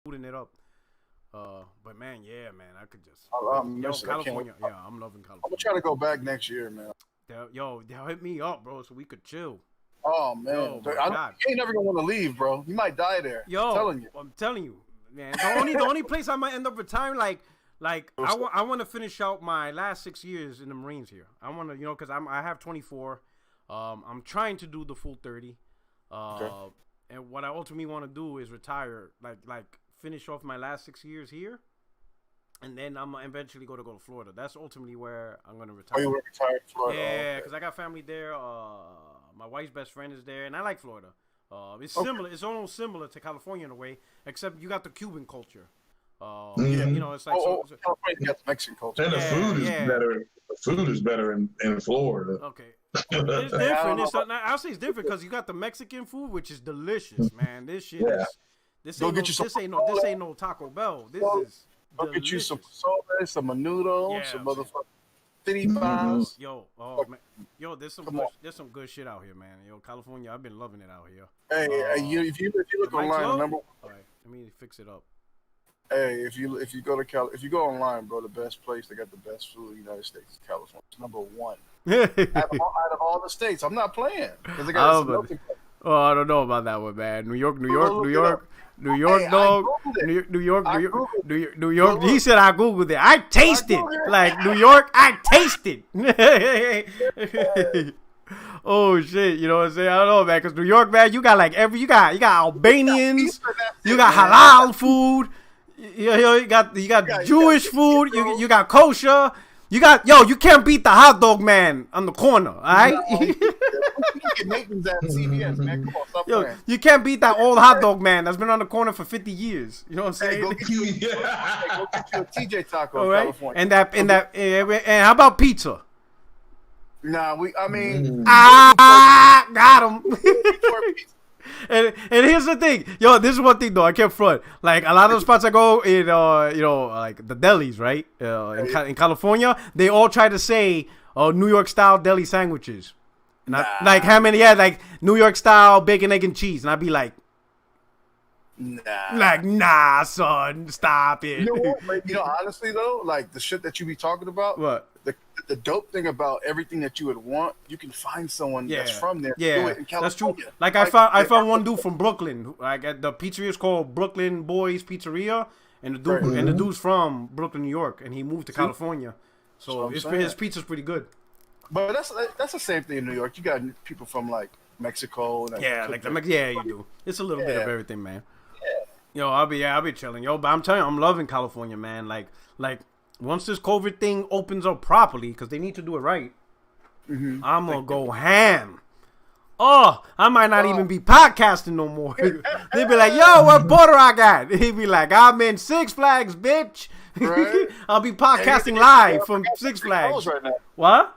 booting it up. But man, yeah, man, I could just I'm yo missing. California. Yeah, I'm loving I'm gonna California. try to go back next year, man. They'll hit me up, bro, so we could chill. Oh man, Yo, my God. you ain't never gonna want to leave, bro. You might die there. Yo, I'm telling you, man. The only place I might end up retiring, I want to finish out my last 6 years in the Marines here. I want to, because I have 24. I'm trying to do the full 30. Okay. And what I ultimately want to do is retire, like finish off my last 6 years here, and then I'm gonna eventually go to Florida. That's ultimately where I'm gonna retire. Oh, you want to retire in Florida? Yeah, because I got family there. My wife's best friend is there, and I like Florida. It's similar. It's almost similar to California in a way, except you got the Cuban culture. It's like California got the Mexican culture. And the food is better. The food is better in Florida. Okay. It's different. I'll say it's different because you got the Mexican food, which is delicious, man. This shit is. This ain't no Taco Bell. This is. Go get you some pozole, some menudo, some motherfucking city pies. Yo, there's some good shit out here, man. Yo, California, I've been loving it out here. Hey, if you look online, all right, let me fix it up. Hey, if you go online, bro, the best place they got the best food in the United States is California. It's number one. out of all the states, I'm not playing because they got I don't know about that one, man. New York, dog. New York. He said I googled it. I tasted like New York. I tasted. Oh shit, you know what I'm saying? I don't know, man, because New York, man, you got you got Albanians, you got halal food, you got Jewish food, you got kosher. You can't beat the hot dog man on the corner, all right? You can't beat that old hot dog man that's been on the corner for 50 years. You know what I'm saying? Go get you a TJ Taco in California. And how about pizza? Nah, got him. And here's the thing, this is one thing though I can't front. Like a lot of the spots I go in, like the delis, right? In California, they all try to say New York style deli sandwiches. And like how many? Yeah, like New York style bacon, egg, and cheese. And I'd be like, nah, son, stop it. Honestly though, like the shit that you be talking about. What? The dope thing about everything that you would want, you can find someone that's from there. Yeah, do it in California. That's true. Like I found one dude from Brooklyn. Like at the pizzeria is called Brooklyn Boys Pizzeria, and the dude's from Brooklyn, New York, and he moved to California. So his pizza's pretty good. But that's the same thing in New York. You got people from like Mexico. And you do. It's a little bit of everything, man. Yeah. I'll be chilling. But I'm telling you, I'm loving California, man. Like. Once this COVID thing opens up properly, because they need to do it right, I'm going to go ham. Oh, I might not even be podcasting no more. They'd be like, yo, what border I got? He'd be like, I'm in Six Flags, bitch. Right? I'll be podcasting live from Six Flags. Right now. What?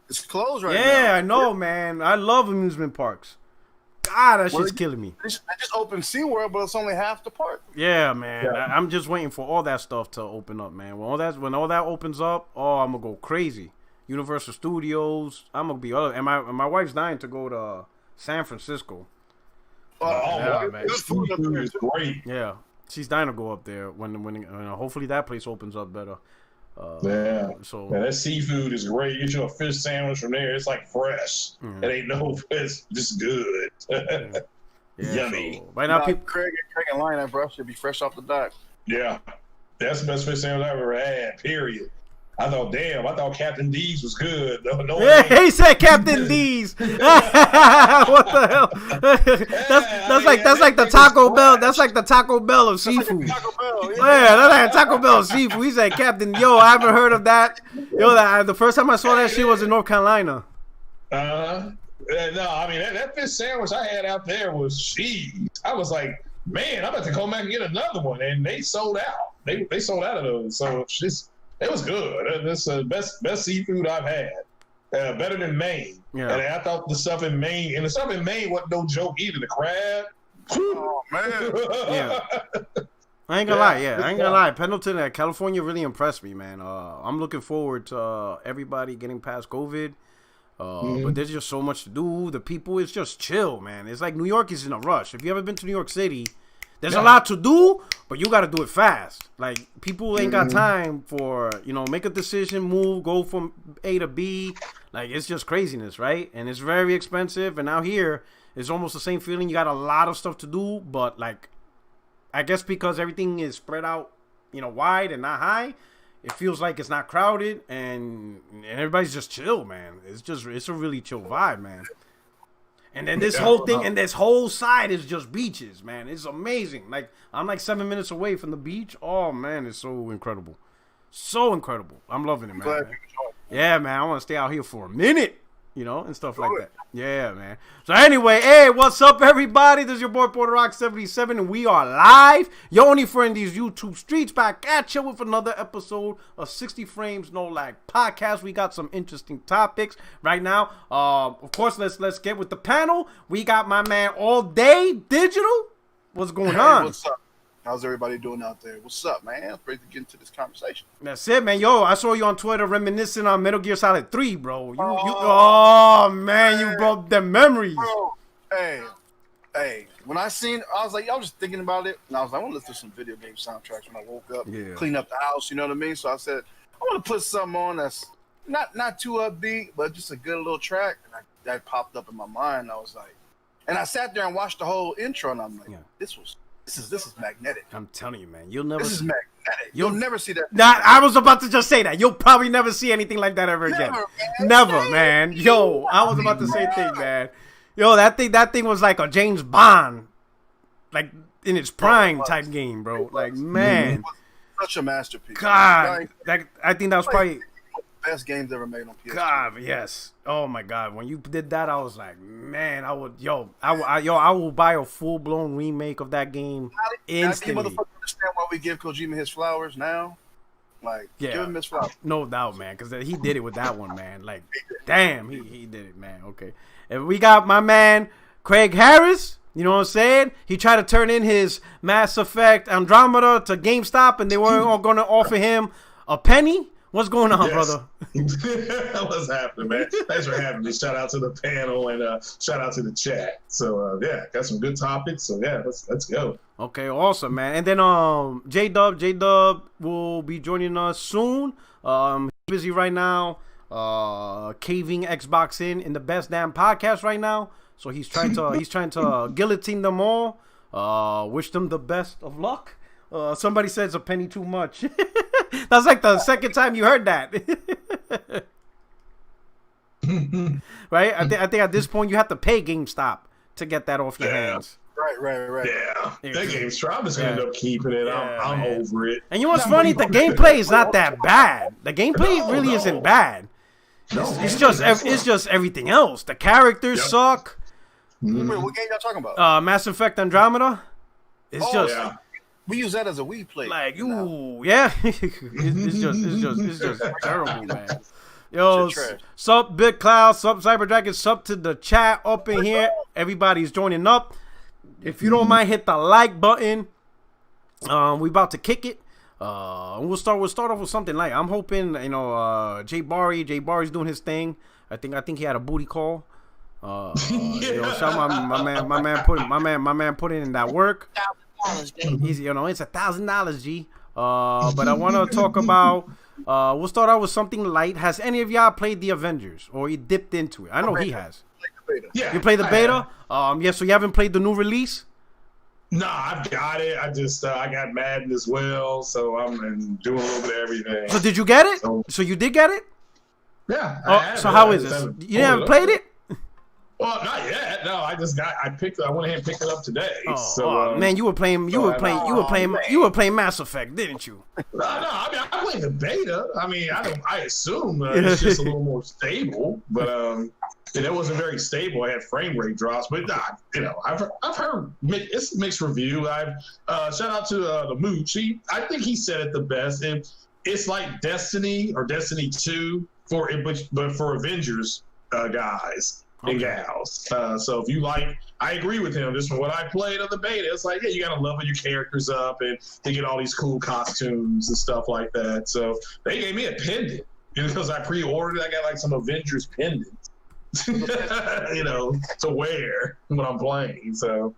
It's closed right now. Yeah, I know, man. I love amusement parks. God, that shit's killing me. I just opened SeaWorld, but it's only half the park. Yeah, man. Yeah. I'm just waiting for all that stuff to open up, man. When all that opens up, I'm gonna go crazy. Universal Studios, I'm gonna be and my wife's dying to go to San Francisco. Man. This food is great. Yeah, she's dying to go up there when hopefully that place opens up better. So that seafood is great. You get you a fish sandwich from there. It's like fresh. It ain't no fish, just good. Yummy. So, right now, Craig and Lionel, bro, should be fresh off the dock. Yeah, that's the best fish sandwich I ever had. Period. I thought Captain D's was good. He said Captain D's. What the hell? That's like the Taco Bell. That's like the Taco Bell of seafood. Taco Bell, that's like a Taco Bell of seafood. He said Captain. I haven't heard of that. The first time I saw that shit was in North Carolina. No, I mean that fish sandwich I had out there was cheese. I was like, man, I'm about to come back and get another one, and they sold out. They sold out of those. So it was good. It's the best seafood I've had. Better than Maine. Yeah. And I thought the stuff in Maine wasn't no joke either. The crab. Oh man. Yeah. I ain't gonna lie. Pendleton, California really impressed me, man. I'm looking forward to everybody getting past COVID. But there's just so much to do. The people is just chill, man. It's like New York is in a rush. If you ever been to New York City, There's a lot to do, but you got to do it fast. Like, people ain't got time for, make a decision, move, go from A to B. Like, it's just craziness, right? And it's very expensive. And out here, it's almost the same feeling. You got a lot of stuff to do, but, like, I guess because everything is spread out, wide and not high, it feels like it's not crowded, and everybody's just chill, man. It's a really chill vibe, man. And then this whole thing and this whole side is just beaches, man. It's amazing. Like, I'm like 7 minutes away from the beach. Oh, man, it's so incredible. So incredible. I'm loving it, man. Yeah, man, I want to stay out here for a minute, and stuff like that. Yeah, man. So anyway, hey, what's up, everybody? This is your boy Porter Rock 77, and we are live. Your only friend, these YouTube streets, back at you with another episode of 60 Frames No Lag podcast. We got some interesting topics right now. Of course, let's get with the panel. We got my man All Day Digital. What's going on? What's up? How's everybody doing out there? What's up, man? Ready to get into this conversation. That's it, man. Yo, I saw you on Twitter reminiscing on Metal Gear Solid 3, bro. Man, you brought the memories. Bro, hey. When I was like, I was just thinking about it, and I was like, I want to listen to some video game soundtracks when I woke up, clean up the house, you know what I mean? So I said, I want to put something on that's not too upbeat, but just a good little track. And that popped up in my mind. I was like, and I sat there and watched the whole intro, and I'm like, This is magnetic. I'm telling you, man. This is magnetic. You'll never see that. I was about to just say that. You'll probably never see anything like that ever again. Never, man. Yo, I was about to say thing, man. Yo, that thing was like a James Bond, like in its prime type game, bro. Like, man. It was such a masterpiece. God, I think that was probably best games ever made on PS5. God, yes. Oh my God, when you did that, I was like, man, I will buy a full blown remake of that game instantly. Motherfuckers understand why we give Kojima his flowers now. Like, give him his flowers. No doubt, man, because he did it with that one, man. Like, damn, he did it, man. Okay, and we got my man Craig Harris. You know what I'm saying? He tried to turn in his Mass Effect Andromeda to GameStop, and they weren't all going to offer him a penny. What's going on, brother? What's happening, man? Thanks for having me. Shout out to the panel and shout out to the chat. So got some good topics. So let's go. Okay, awesome, man. And then J-Dub will be joining us soon. He's busy right now, caving Xbox in the best damn podcast right now. So he's trying to guillotine them all. Wish them the best of luck. Somebody says a penny too much. That's like the second time you heard that. Right? I think at this point you have to pay GameStop to get that off your hands. Right. Yeah. That GameStop, I'm just going to end up keeping it. I'm over it. And you know what's funny? The gameplay is not that bad. The gameplay really isn't bad. It's just everything else. The characters suck. Wait, what game y'all talking about? Mass Effect Andromeda. We use that as a Wii play. Like, it's just terrible, man. Yo, sup Big Cloud, sup Cyberdragon, sup to the chat up in here. Everybody's joining up. If you don't mind, hit the like button. We about to kick it. We'll start off with something light. I'm hoping, Jay Barry's doing his thing. I think he had a booty call. Shout my man put in that work. Easy, it's $1,000, G. But I want to talk about. We'll start out with something light. Has any of y'all played the Avengers or you dipped into it? I know he has. Yeah, you played the beta. So you haven't played the new release. No, I've got it. I just I got Madden as well, so I'm doing a little bit of everything. So did you get it? So you did get it? Yeah. So how is it? You haven't played it? Well, not yet. No, I went ahead and picked it up today. Man, you were playing Mass Effect, didn't you? No. I mean, I played the beta. I mean, I assume it's just a little more stable, but it wasn't very stable. I had frame rate drops, but I've heard it's mixed review. Shout out to the Mooch. I think he said it the best. It's like Destiny or Destiny 2 but for Avengers guys. And gals. So if you like, I agree with him. Just from what I played on the beta, it's like, you gotta level your characters up and to get all these cool costumes and stuff like that. So they gave me a pendant because I pre-ordered it. I got like some Avengers pendants, to wear when I'm playing. So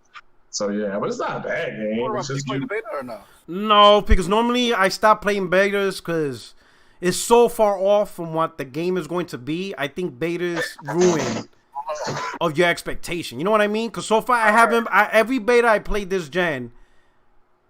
So yeah, but it's not a bad game. It's You just play the beta or no? No, because normally I stop playing betas because it's so far off from what the game is going to be. I think betas ruin of your expectation. You know what I mean? Because so far I haven't. Every beta I played this gen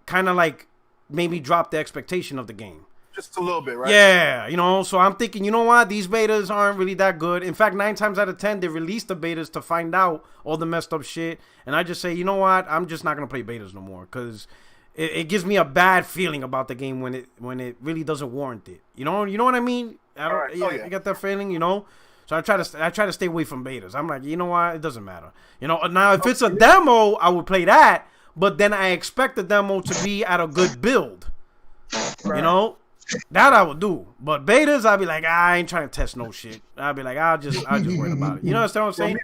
kind of like made me drop the expectation of the game. Just a little bit, right? Yeah, you know, so I'm thinking, you know what? These betas aren't really that good. In fact, 9 times out of 10, they release the betas to find out all the messed up shit. And I just say, you know what? I'm just not going to play betas no more because it gives me a bad feeling about the game when it really doesn't warrant it. You know what I mean? I get that feeling, you know? So I try to stay away from betas. I'm like, you know what? It doesn't matter. You know, now if it's a demo, I would play that. But then I expect the demo to be at a good build. Right. You know? That I would do, but betas, I'll be like, I ain't trying to test no shit. I'll be like, I'll just worry about it. You know what I'm saying?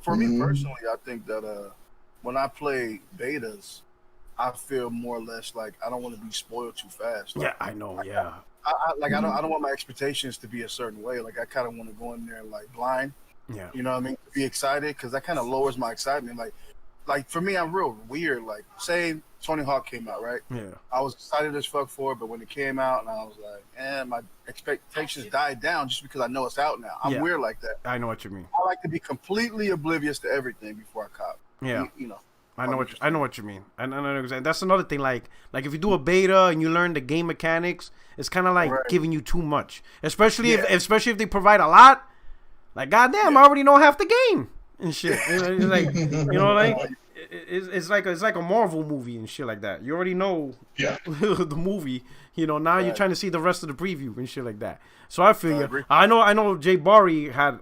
For me personally, I think that when I play betas, I feel more or less like I don't want to be spoiled too fast. Like, yeah, I know. Yeah, I don't want my expectations to be a certain way. Like I kind of want to go in there like blind. Yeah, you know what I mean? Be excited because that kind of lowers my excitement. Like for me, I'm real weird. Like say Tony Hawk came out, right? Yeah. I was excited as fuck for it, but when it came out, and I was like, my expectations died down just because I know it's out now. I'm weird like that. I know what you mean. I like to be completely oblivious to everything before I cop. Yeah. You know. I know what you mean. I know exactly. That's another thing. Like if you do a beta and you learn the game mechanics, it's kind of like giving you too much. Especially if they provide a lot. Like goddamn, I already know half the game and shit. It's like you know like. It's like a Marvel movie and shit like that. You already know the movie. You know, now you're trying to see the rest of the preview and shit like that. So I feel you. I know Jay Barry had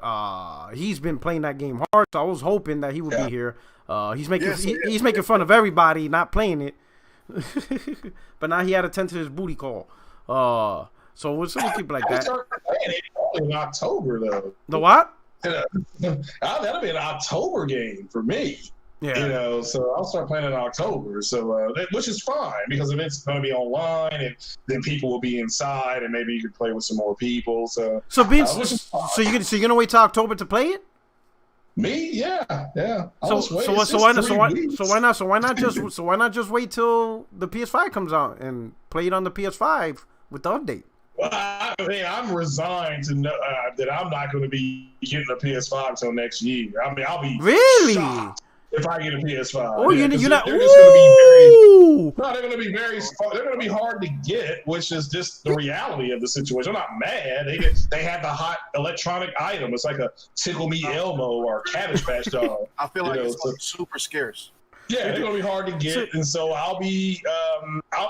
he's been playing that game hard, so I was hoping that he would be here. He's making fun of everybody not playing it. But now he had to tend to his booty call. So we'll keep it like that. In October though. The what? That'll be an October game for me. Yeah. You know, so I'll start playing in October. So, which is fine because if it's going to be online, and then people will be inside, and maybe you can play with some more people. So you're gonna wait till October to play it? Me, yeah. So why not just wait till the PS5 comes out and play it on the PS5 with the update? Well, I'm resigned to know that I'm not going to be getting a PS5 until next year. I mean, I'll be really shocked if I get a PS5. Oh, you're not. They're just going to be they're going to be they're going to be hard to get, which is just the reality of the situation. I'm not mad. They have the hot electronic item. It's like a Tickle Me Elmo or Cabbage Patch Dog. I feel like it's super scarce. Yeah, they're gonna be hard to get, and so I'll be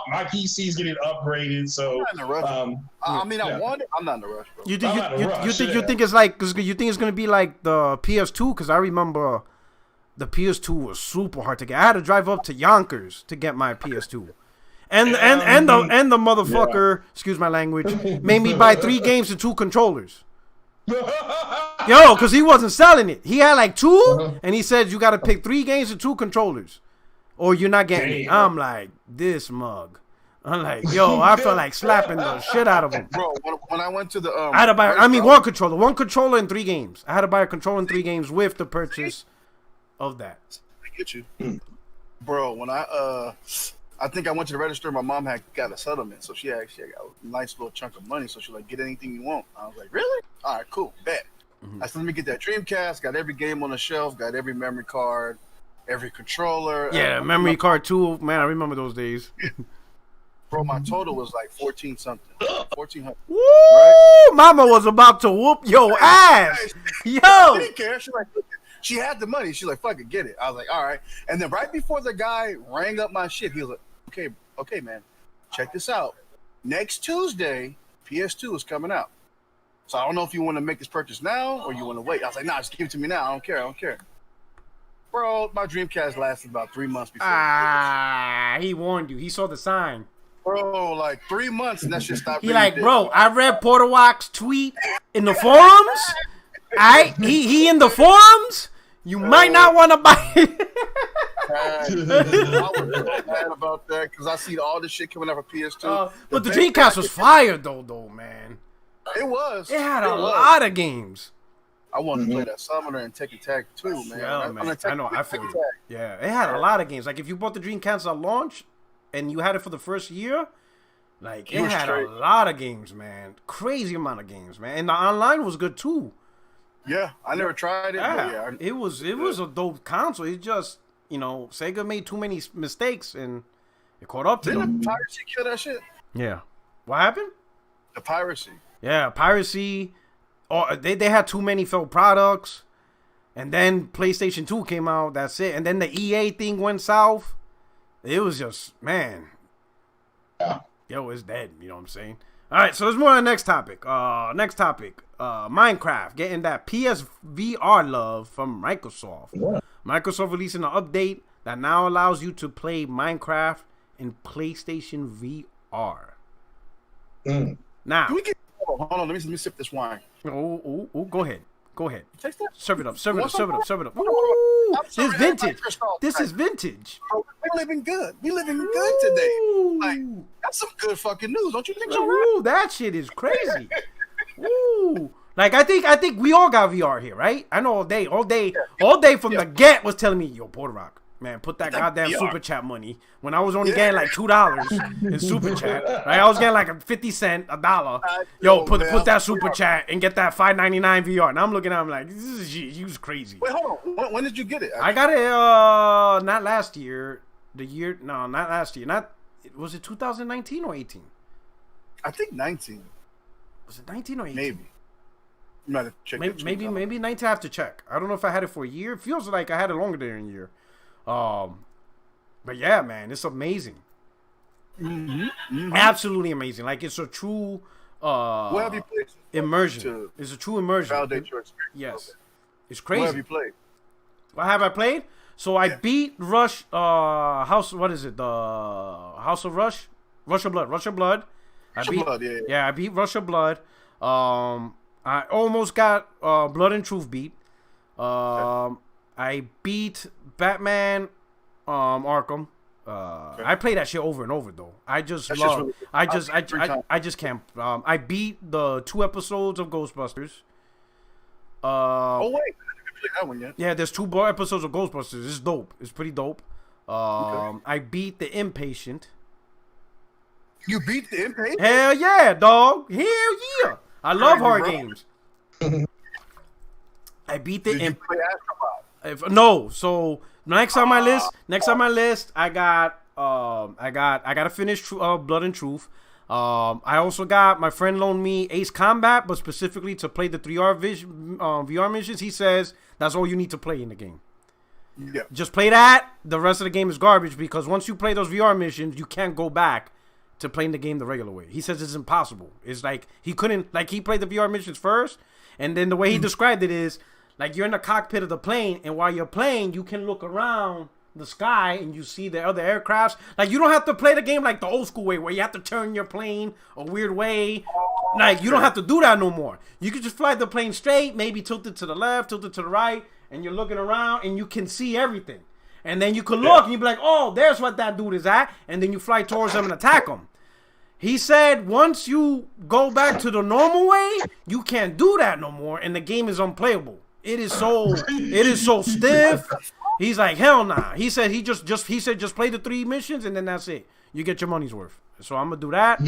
my PC's getting upgraded. So I'm not in a rush. I want it. I'm not in a rush, bro. You think it's like you think it's gonna be like the PS2? Because I remember the PS2 was super hard to get. I had to drive up to Yonkers to get my PS2. And the motherfucker, excuse my language, made me buy 3 games and 2 controllers. Yo, because he wasn't selling it. He had like 2, and he said you got to pick 3 games and 2 controllers, or you're not getting it. I'm like, this mug. I'm like, yo, I felt like slapping the shit out of him. Bro, when I went to the I had to buy. one controller and 3 games. I had to buy a controller and 3 games with the purchase of that. I get you, bro. When I think I went to the register. My mom had got a settlement, so she actually got a nice little chunk of money. So she's like, "Get anything you want." I was like, "Really? All right, cool, bet." I said, "Let me get that Dreamcast. Got every game on the shelf. Got every memory card, every controller." Yeah, memory card too. Man, I remember those days. Bro, my total was like 14 something, 1400. Woo! Right? Mama was about to whoop your ass. Yo, she didn't care. She had the money. She's like, "Fuck it, get it." I was like, "All right." And then right before the guy rang up my shit, he was like, Okay, man, check this out. Next Tuesday, PS2 is coming out. So I don't know if you want to make this purchase now or you want to wait." I was like, "Nah, just give it to me now. I don't care." Bro, my Dreamcast lasted about 3 months before. He warned you. He saw the sign. Bro, like 3 months and that shit stopped. He like, bro, I read Porter Walk's tweet in the forums. He in the forums. You might not want to buy it. I was so mad about that because I see all this shit coming out for PS2. But the Dreamcast was fire though, man. It was. It had a lot of games. I wanted to play that Summoner and Tekken Tag too, man. Yeah, man. I know. I feel you. Yeah, it had a lot of games. Like if you bought the Dreamcast at launch, and you had it for the first year, like it had a lot of games, man. Crazy amount of games, man. And the online was good too. Yeah, I never tried it. Yeah, it was a dope console. It's just Sega made too many mistakes and it caught up to them. Didn't the piracy kill that shit? Yeah. What happened? The piracy. Yeah, piracy. Oh, they had too many failed products, and then PlayStation 2 came out. That's it. And then the EA thing went south. It was just, man. Yeah. Yo, it's dead. You know what I'm saying? All right, so let's move on to the next topic. Minecraft getting that PSVR love from Microsoft. Yeah. Microsoft releasing an update that now allows you to play Minecraft in PlayStation VR. Now, can we get? Hold on, let me sip this wine. Oh, go ahead. Taste that? Serve it up. Ooh, This is vintage. This is vintage. Bro, we living good. We living good today. Like, that's some good fucking news, don't you think so? Ooh, that shit is crazy. Ooh. Like I think we all got VR here, right? I know all day from the get was telling me, yo, Puerto Rock, man, put that goddamn VR. Super chat money. When I was only getting like $2 in super chat, right? I was getting like a 50 cent, $1. Yo, put that super chat and get that $5.99 VR. And I'm looking at him like, this is you crazy. Wait, hold on. When did you get it? I got it not last year. Not last year. Was it 2019 or 18? I think 19. Was it 19 or 18? Maybe. You might have checked maybe 19. I have to check. I don't know if I had it for a year. It feels like I had it longer than a year. But yeah, man, it's amazing. Absolutely amazing. Like it's a true what have you played? Immersion. It's a true immersion. Validate your experience. Yes. Okay. It's crazy. What have you played? What have I played? So I beat Rush House. What is it? The House of Rush? Rush of Blood. I beat Rush of Blood. I almost got Blood and Truth beat. I beat Batman Arkham. I play that shit over and over though. I just love. Really I just can't. I beat the 2 episodes of Ghostbusters. Oh wait, I didn't play that one yet. Yeah, there's 2 more episodes of Ghostbusters. It's dope. It's pretty dope. I beat The Impatient. You beat The Impatient? Hell yeah, dog. Hell yeah. I love horror games. I beat the. Did you play Astrobot? No, so next on my list, I got to finish Blood and Truth. I also got my friend loaned me Ace Combat, but specifically to play the 3R VR missions. He says that's all you need to play in the game. Yeah. Just play that. The rest of the game is garbage because once you play those VR missions, you can't go back to playing the game the regular way. He says it's impossible. It's like he couldn't, like he played the VR missions first, and then the way he described it is like you're in the cockpit of the plane, and while you're playing, you can look around the sky and you see the other aircrafts. Like you don't have to play the game like the old school way where you have to turn your plane a weird way. Like you don't have to do that no more. You can just fly the plane straight, maybe tilt it to the left, tilt it to the right, and you're looking around and you can see everything. And then you can look and you be like, oh, there's what that dude is at. And then you fly towards them and attack them. He said once you go back to the normal way, you can't do that no more, and the game is unplayable. It is so stiff. He's like, hell nah. He said just play the 3 missions and then that's it. You get your money's worth. So I'm gonna do that.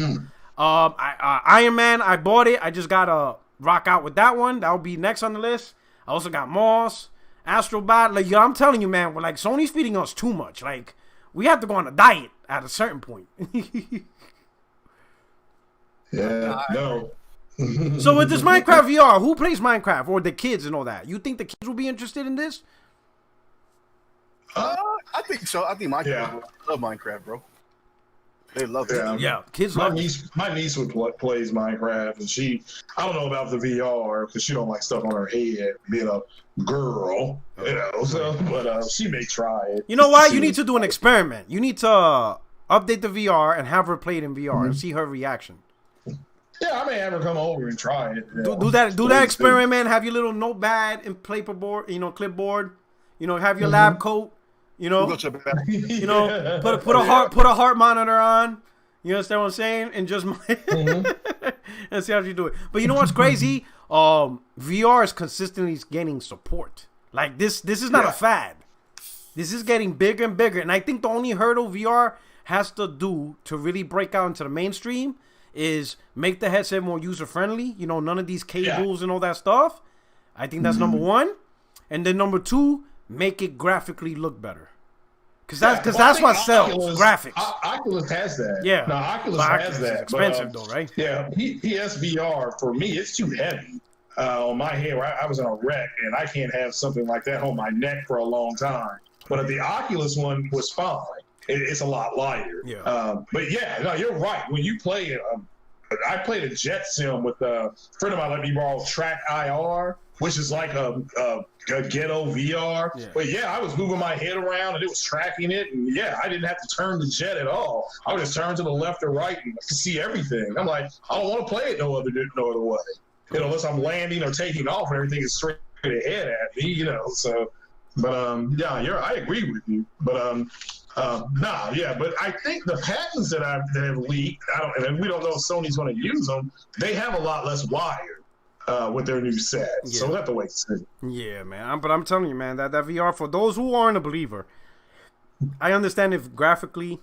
Iron Man, I bought it. I just gotta rock out with that one. That'll be next on the list. I also got Moss, Astrobot. Like, yo, I'm telling you, man, we're like Sony's feeding us too much. Like, we have to go on a diet at a certain point. Yeah, no. So with this Minecraft VR, who plays Minecraft or the kids and all that? You think the kids will be interested in this? I think so. I think my kids love Minecraft, bro. They love it. Yeah, kids my love niece, My niece plays Minecraft, and I don't know about the VR because she don't like stuff on her head, being a girl, you know. So, but she may try it. You know what? You need to do an experiment. You need to update the VR and have her play it in VR and see her reaction. Yeah, I may have her come over and try it. Do that experiment, man. Have your little notepad and clipboard, have your lab coat, put a heart monitor on. You understand what I'm saying? And just and see how you do it. But you know what's crazy? VR is consistently gaining support. Like this is not a fad. This is getting bigger and bigger. And I think the only hurdle VR has to do to really break out into the mainstream is make the headset more user-friendly. You know, none of these cables and all that stuff. I think that's number one. And then number two, make it graphically look better. Because that's what sells, graphics. Oculus has that. Yeah. No, Oculus has that. It's expensive though, right? Yeah, PSVR, for me, it's too heavy on my head. I was in a wreck, and I can't have something like that on my neck for a long time. But the Oculus one was fine. It's a lot lighter. Yeah. But yeah, no, you're right. When you play it, I played a jet sim with a friend of mine let me borrow Track IR, which is like a ghetto VR. Yeah. But yeah, I was moving my head around and it was tracking it. And yeah, I didn't have to turn the jet at all. I would just turn to the left or right and see everything. I'm like, I don't want to play it no other way. You know, unless I'm landing or taking off and everything is straight ahead at me, you know. So, but yeah, I agree with you. But but I think the patents that have leaked, and we don't know if Sony's going to use them. They have a lot less wire with their new set, so we'll have to wait and see. Yeah, man. But I'm telling you, man, that VR, for those who aren't a believer, I understand if graphically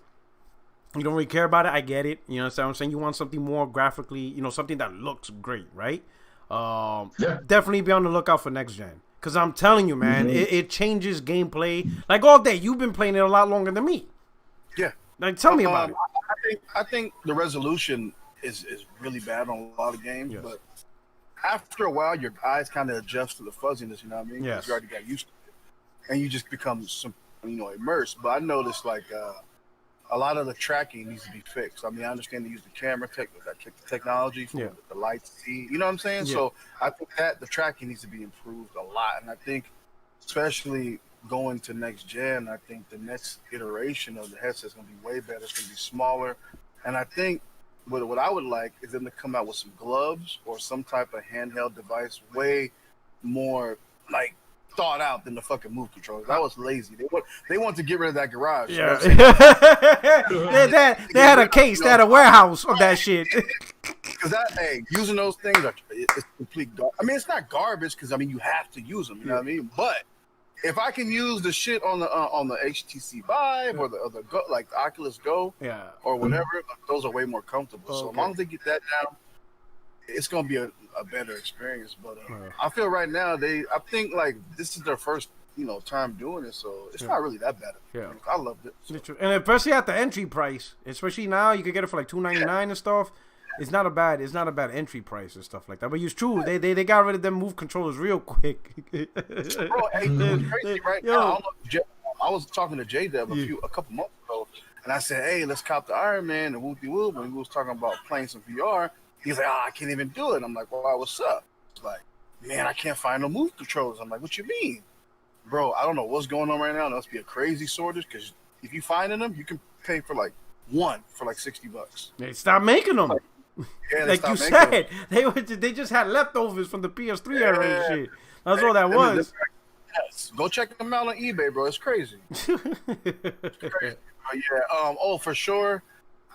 you don't really care about it. I get it. You know what I'm saying? You want something more graphically, you know, something that looks great, right? Definitely be on the lookout for next gen. Because I'm telling you, man, it changes gameplay. Like all day, you've been playing it a lot longer than me. Yeah. Like, tell me about it. I think the resolution is really bad on a lot of games, but after a while, your eyes kind of adjust to the fuzziness, you know what I mean? Yes. You already got used to it. And you just become, immersed. But I noticed, like, a lot of the tracking needs to be fixed. I mean, I understand they use the camera technology for the light to see. You know what I'm saying? Yeah. So I think that the tracking needs to be improved a lot. And I think, especially going to next gen, I think the next iteration of the headset is going to be way better. It's going to be smaller. And I think what I would like is them to come out with some gloves or some type of handheld device way more, like, thought out than the fucking Move controllers. That was lazy. They want to get rid of that garage. Yeah. they had a case, they had a warehouse of that shit. Because using those things, it's complete garbage. I mean, it's not garbage because, I mean, you have to use them. You know what I mean? But if I can use the shit on the HTC Vive or the Go, like the Oculus Go or whatever, those are way more comfortable. So as long as they get that down, it's going to be a better experience. But I feel right now I think like this is their first time doing it, so it's not really that bad. Yeah, I loved it. So. And especially at the entry price, especially now you can get it for like $299 and stuff. It's not a bad entry price and stuff like that. But it's true, they got rid of them Move controllers real quick. Bro, it's crazy right now. I was talking to J-Dub a couple months ago, and I said, "Hey, let's cop the Iron Man and whoopie whoop." And we was talking about playing some VR. He's like, I can't even do it. I'm like, well, what's up? He's like, man, I can't find no Move controllers. I'm like, what you mean? Bro, I don't know what's going on right now. It must be a crazy shortage because if you find them, you can pay for like one for like $60. They stopped making them. Like you said, they just had leftovers from the PS3 era and shit. That's all that was. Yes. Go check them out on eBay, bro. It's crazy. It's crazy. For sure.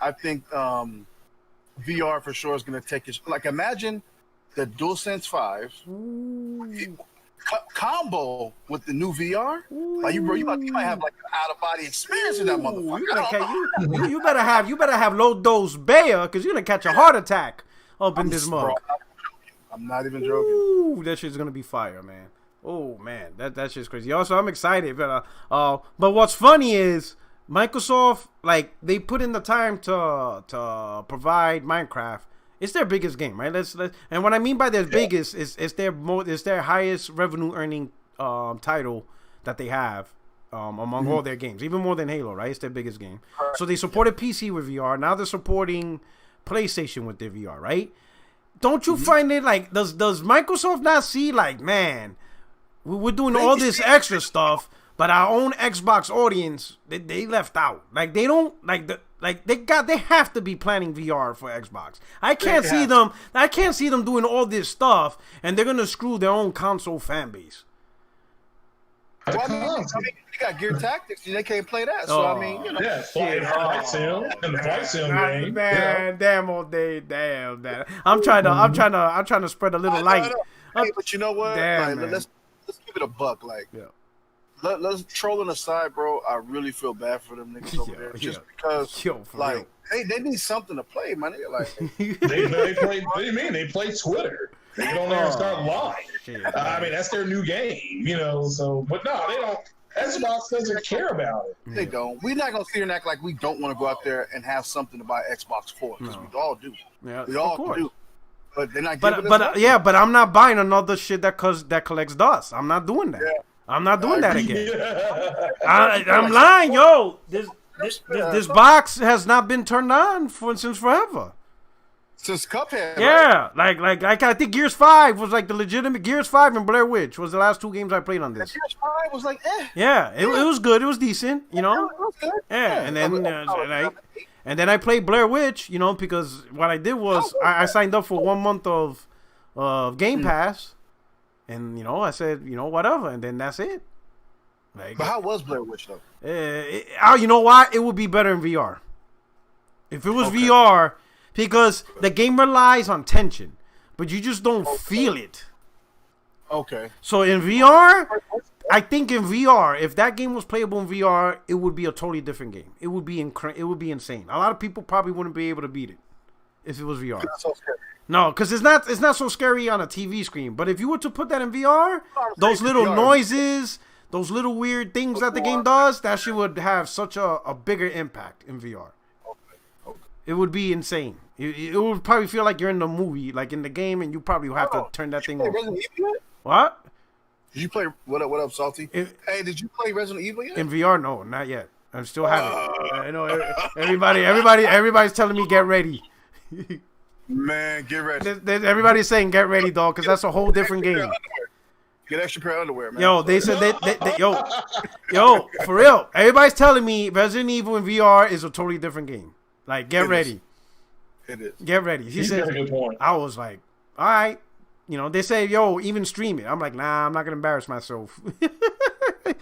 I think VR for sure is going to take it. Like, imagine the DualSense 5 combo with the new VR. Like, you might have like an out of body experience in that motherfucker. You better have low dose Bayer because you're gonna catch a heart attack up in this mug. I'm not even joking. Ooh, that shit's gonna be fire, man. Oh man, that shit's crazy. Also, I'm excited, but what's funny is Microsoft, like, they put in the time to provide Minecraft. It's their biggest game, right? And what I mean by their biggest is it's their highest revenue earning title that they have among all their games, even more than Halo, right? It's their biggest game. So they supported PC with VR. Now they're supporting PlayStation with their VR, right? Don't you find it like does Microsoft not see like, man, we're doing all this extra stuff, but our own Xbox audience, they left out. Like, they don't they have to be planning VR for Xbox. I can't see them doing all this stuff and they're gonna screw their own console fan base. Well, I mean, you got Gear Tactics, and they can't play that. So I mean, yeah, flight sim and the flight sim game. Man, damn all day, damn that. I'm trying to spread a little light. Hey, but you know what? Damn, like, let's give it a buck. Like, let's trolling aside, bro. I really feel bad for them niggas over there, just because, like, hey, they need something to play, my nigga. Like, they play. What do you mean? They play Twitter. They don't ever start lying. I mean, that's their new game, you know. So, but no, they don't. Xbox doesn't care about it. They don't. We're not gonna sit here and act like we don't want to go out there and have something to buy Xbox for, because we all do. Yeah, we all do. But they're not. But I'm not buying another shit that collects dust. I'm not doing that. Yeah. I'm not doing that again. I'm lying, yo. This box has not been turned on since forever. Since Cuphead. Yeah, right? like I think Gears 5 was like the legitimate Gears 5 and Blair Witch was the last 2 games I played on this. Gears 5 was like, Yeah, it was good. It was decent, you know. It was good. Yeah, and then I played Blair Witch, you know, because what I did was I signed up for 1 month of Game Pass, and you know I said, you know, whatever, and then that's it. Like, but how was Blair Witch though? You know why? It would be better in VR. If it was VR. Because the game relies on tension, but you just don't feel it. Okay. So in VR, I think in VR, if that game was playable in VR, it would be a totally different game. It would be insane. A lot of people probably wouldn't be able to beat it if it was VR. That's so scary. No, because it's not so scary on a TV screen. But if you were to put that in VR, those little noises, those little weird things that the game does, that shit would have such a bigger impact in VR. It would be insane. It would probably feel like you're in the movie, like in the game, and you probably have to turn that thing off. What? Did you play what up, Salty? Hey, did you play Resident Evil yet? In VR, no, not yet. I still haven't. I know everybody's telling me get ready. Man, get ready. Everybody's saying get ready, dog, because that's a whole different game. Get extra pair of underwear, man. Yo, they said yo, for real. Everybody's telling me Resident Evil in VR is a totally different game. Like, get ready. It is. Get ready. He said, I was like, all right. You know, they say, yo, even stream it. I'm like, nah, I'm not going to embarrass myself. But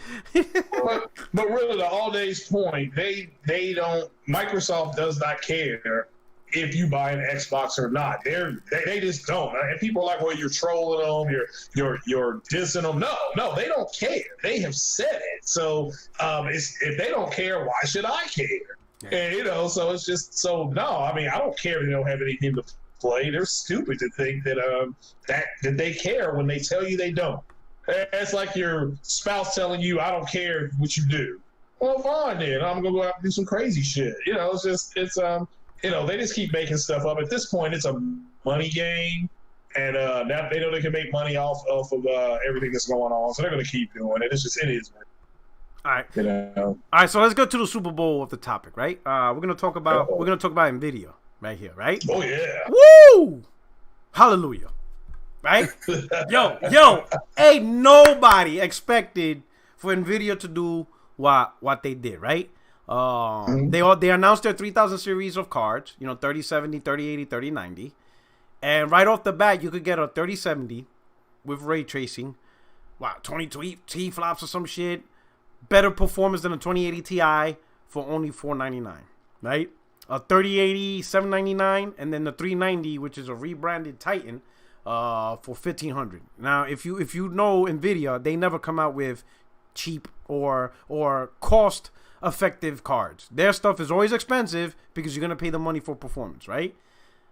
really, to all days point, Microsoft does not care if you buy an Xbox or not. They just don't. And people are like, well, you're trolling them, you're dissing them. No, they don't care. They have said it. So if they don't care, why should I care? And, you know, so it's just no. I mean, I don't care if they don't have anything to play. They're stupid to think that they care when they tell you they don't. It's like your spouse telling you, "I don't care what you do." Well, fine then. I'm gonna go out and do some crazy shit. You know, it's you know, they just keep making stuff up. At this point, it's a money game, and now they know they can make money off of everything that's going on, so they're gonna keep doing it. It is. All right. You know. All right. So let's go to the Super Bowl of the topic, right? We're gonna talk about Nvidia right here, right? Oh yeah. Woo! Hallelujah. Right? yo, ain't nobody expected for Nvidia to do what they did, right? They announced their 3000 series of cards, you know, 3070, 3080, 3090, and right off the bat, you could get a 3070 with ray tracing, 22 T-flops or some shit. Better performance than a 2080 Ti for only $499, right? A 3080 $799, and then the 390, which is a rebranded Titan, for $1,500. Now, if you know Nvidia, they never come out with cheap or cost effective cards. Their stuff is always expensive because you're gonna pay the money for performance, right?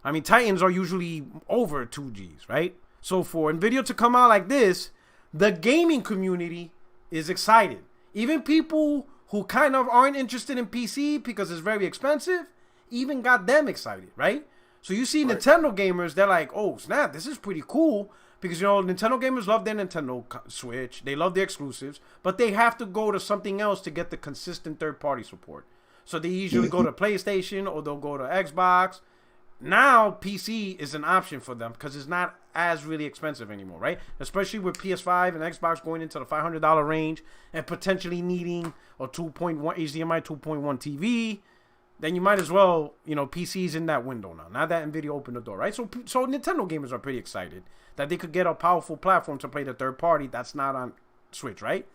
I mean, Titans are usually over 2Gs, right? So for Nvidia to come out like this, the gaming community is excited. Even people who kind of aren't interested in PC because it's very expensive, even got them excited, right? So you see Nintendo gamers, they're like, oh, snap, this is pretty cool. Because, you know, Nintendo gamers love their Nintendo Switch. They love their exclusives. But they have to go to something else to get the consistent third-party support. So they usually go to PlayStation or they'll go to Xbox. Now, PC is an option for them because it's not as really expensive anymore, right? Especially with PS5 and Xbox going into the $500 range and potentially needing a 2.1 HDMI 2.1 TV, then you might as well, you know, PC's in that window now. Now that Nvidia opened the door, right? So Nintendo gamers are pretty excited that they could get a powerful platform to play the third party that's not on Switch, right?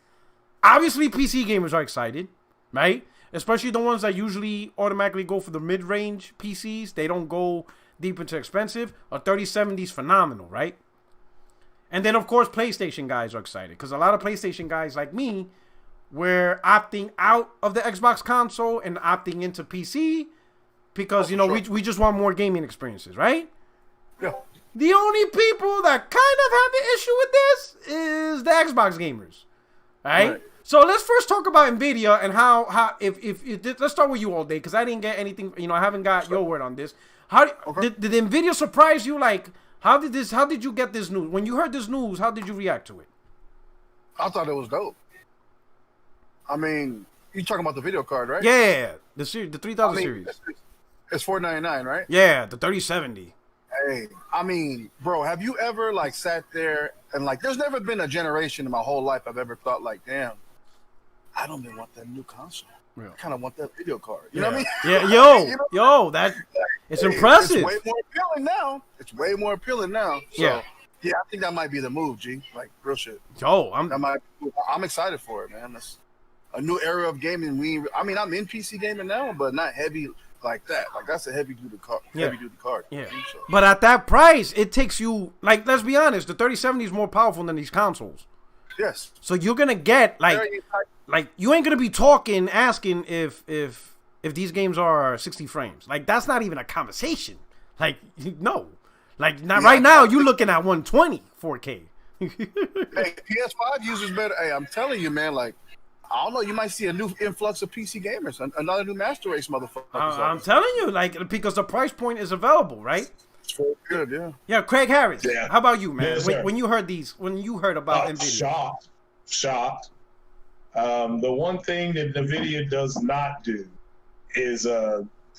obviously PC gamers are excited, right? Especially the ones that usually automatically go for the mid-range PCs. They don't go deep into expensive. A 3070 is phenomenal, right? And then, of course, PlayStation guys are excited. Because a lot of PlayStation guys like me were opting out of the Xbox console and opting into PC. Because, we just want more gaming experiences, right? Yeah. The only people that kind of have an issue with this is the Xbox gamers, right? So let's first talk about Nvidia and how if let's start with you all day because I didn't get anything. I haven't got your word on this. Did Nvidia surprise you? Like, how did you get this news? When you heard this news, how did you react to it? I thought it was dope. I mean, you talking about the video card, right? Yeah, the 3000 series. It's $499, right? Yeah, the 3070. Hey, I mean, bro, have you ever like sat there and like, there's never been a generation in my whole life I've ever thought like, damn, I don't even want that new console. Yeah. I kind of want that video card. You know what I mean? Yeah, yo, that it's impressive. It's way more appealing now. So, yeah, I think that might be the move, G. Like real shit. Yo, I'm excited for it, man. That's a new era of gaming. I'm in PC gaming now, but not heavy like that. Like that's a heavy duty card. Yeah. Yeah. So. But at that price, it takes you like let's be honest, the 3070 is more powerful than these consoles. Yes. So you're gonna get like you ain't gonna be asking if these games are 60 frames. Like that's not even a conversation. Like no. Like not right now you looking at 120 4K. Hey, PS5 users better. Hey, I'm telling you, man, like I don't know, you might see a new influx of PC gamers, another new master race motherfuckers. I'm telling you, like because the price point is available, right? It's very good, yeah. Yeah, Craig Harris. Yeah. How about you, man? Yes, when you heard about Nvidia? Shocked. The one thing that Nvidia does not do is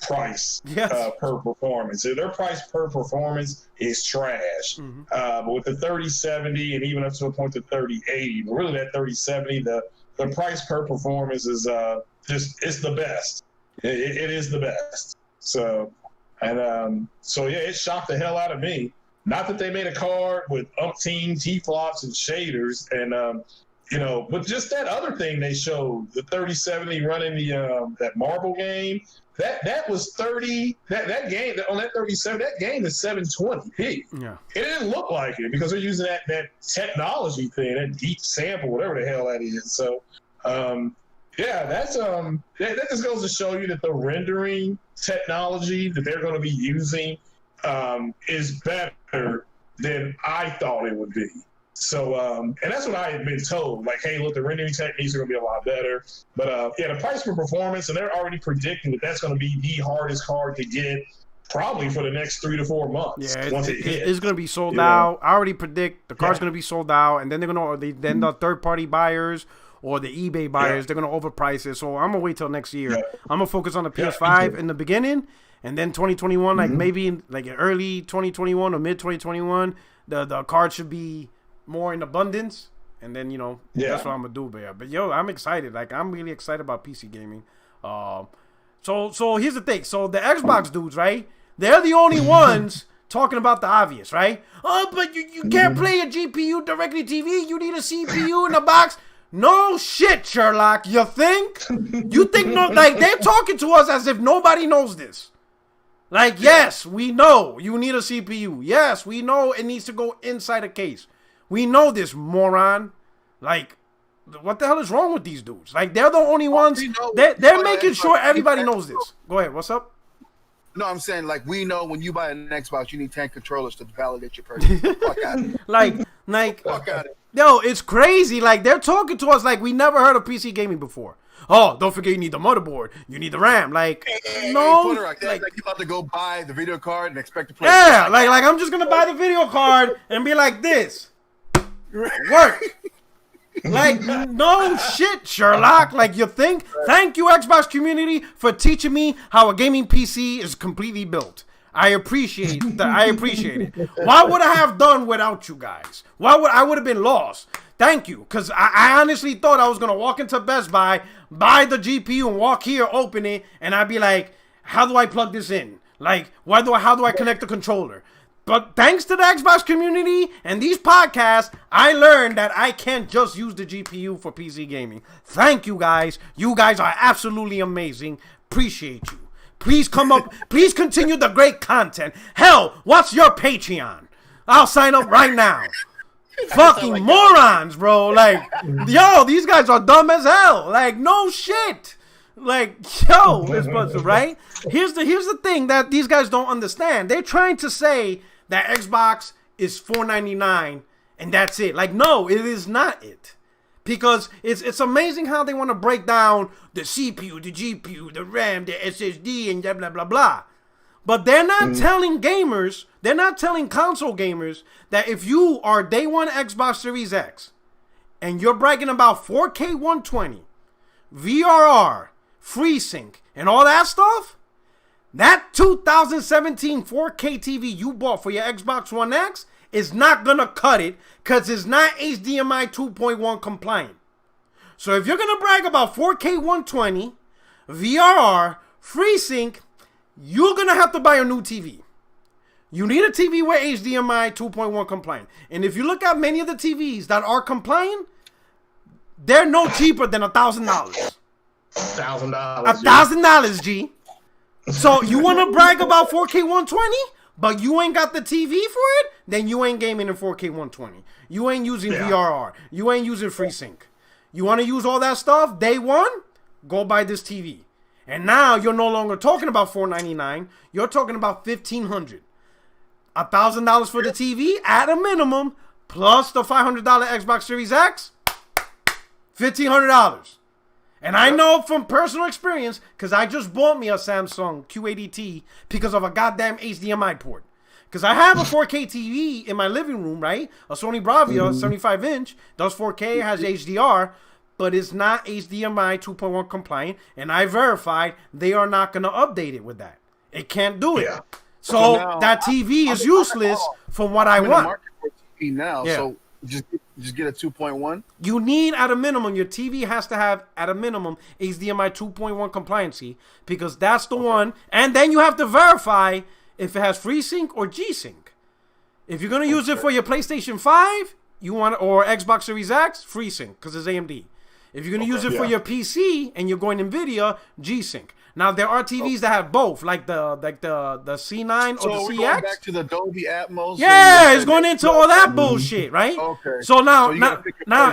price per performance. So their price per performance is trash. Mm-hmm. But with the 3070 and even up to a point to 3080, but really that 3070, the price per performance is it's the best. It is the best. So it shocked the hell out of me. Not that they made a card with umpteen T-flops and shaders and but just that other thing they showed, the 3070 running the that marble game, that was 30. That game on that 37, that game is 720p. Yeah, it didn't look like it because they're using that technology thing, that deep sample, whatever the hell that is. So, that's that just goes to show you that the rendering technology that they're going to be using is better than I thought it would be. So, and that's what I had been told. Like, hey, look, the rendering techniques are going to be a lot better. But, the price for performance, and they're already predicting that that's going to be the hardest card to get probably for the next 3 to 4 months. Yeah, it's going to be sold out. I already predict the card's going to be sold out, and then then the third-party buyers or the eBay buyers, they're going to overprice it. So I'm going to wait till next year. I'm going to focus on the PS5 in the beginning, and then 2021, like maybe like early 2021 or mid-2021, the card should be more in abundance, and then that's what I'm gonna do, but I'm excited. Like I'm really excited about PC gaming. So here's the thing. So the Xbox dudes, right? They're the only ones talking about the obvious, right? Oh, but you can't play a GPU directly TV. You need a CPU in the box. No shit, Sherlock. You think? No? Like they're talking to us as if nobody knows this. Like yes, we know you need a CPU. Yes, we know it needs to go inside a case. We know this, moron. Like, what the hell is wrong with these dudes? Like, they're the only ones. They're making sure everybody knows this. Go ahead. What's up? No, I'm saying, like, we know when you buy an Xbox, you need 10 controllers to validate your purchase. Fuck out of it. Like, fuck out of it. Yo, it's crazy. Like, they're talking to us like we never heard of PC gaming before. Oh, don't forget you need the motherboard. You need the RAM. Like, no. Like you're about to go buy the video card and expect to play. Yeah, like I'm just going to buy the video card and be like this. Work. Like, no shit, Sherlock. Like, you think? Thank you, Xbox community, for teaching me how a gaming PC is completely built. I appreciate it. Why would I have done without you guys? I would have been lost. Thank you. Because I honestly thought I was going to walk into Best Buy, buy the GPU, and walk here, open it, and I'd be like, how do I plug this in? Like, how do I connect the controller? But thanks to the Xbox community and these podcasts, I learned that I can't just use the GPU for PC gaming. Thank you guys. You guys are absolutely amazing. Appreciate you. Please come up. Please continue the great content. Hell, what's your Patreon? I'll sign up right now. Fucking morons, bro. Like, yo, these guys are dumb as hell. Like, no shit. Like, yo, right? Here's the thing that these guys don't understand. They're trying to say that Xbox is $499 and that's it. Like, no, it is not it. Because it's amazing how they want to break down the CPU, the GPU, the RAM, the SSD, and blah, blah, blah, blah. But they're not telling gamers, they're not telling console gamers that if you are day one Xbox Series X and you're bragging about 4K 120, VRR, FreeSync, and all that stuff, that 2017 4K TV you bought for your Xbox One X is not going to cut it because it's not HDMI 2.1 compliant. So if you're going to brag about 4K 120, VRR, FreeSync, you're going to have to buy a new TV. You need a TV with HDMI 2.1 compliant. And if you look at many of the TVs that are compliant, they're no cheaper than $1,000. $1,000. $1,000, G. So you want to brag about 4K 120, but you ain't got the TV for it? Then you ain't gaming in 4K 120. You ain't using VRR. You ain't using FreeSync. You want to use all that stuff? Day one, go buy this TV. And now you're no longer talking about $499. You're talking about $1,500. $1,000 for the TV at a minimum, plus the $500 Xbox Series X, $1,500. And I know from personal experience, because I just bought me a Samsung Q80T because of a goddamn HDMI port. Because I have a 4K TV in my living room, right? A Sony Bravia, 75-inch, does 4K, has HDR, but it's not HDMI 2.1 compliant. And I verified they are not going to update it with that. It can't do it. Yeah. So now, that TV is useless from what I want. In the market for TV now, so just get a 2.1. You need, at a minimum, your TV has to have, at a minimum, HDMI 2.1 compliancy, because that's the one. And then you have to verify if it has FreeSync or G-Sync. If you're going to use it for your PlayStation 5, you want, or Xbox Series X, FreeSync, because it's AMD. If you're going to use it for your PC and you're going Nvidia, G-Sync. Now there are TVs that have both, like the C9 or the CX. Going back to the Dolby Atmos. Yeah, it's going into all that bullshit, right? Okay. So now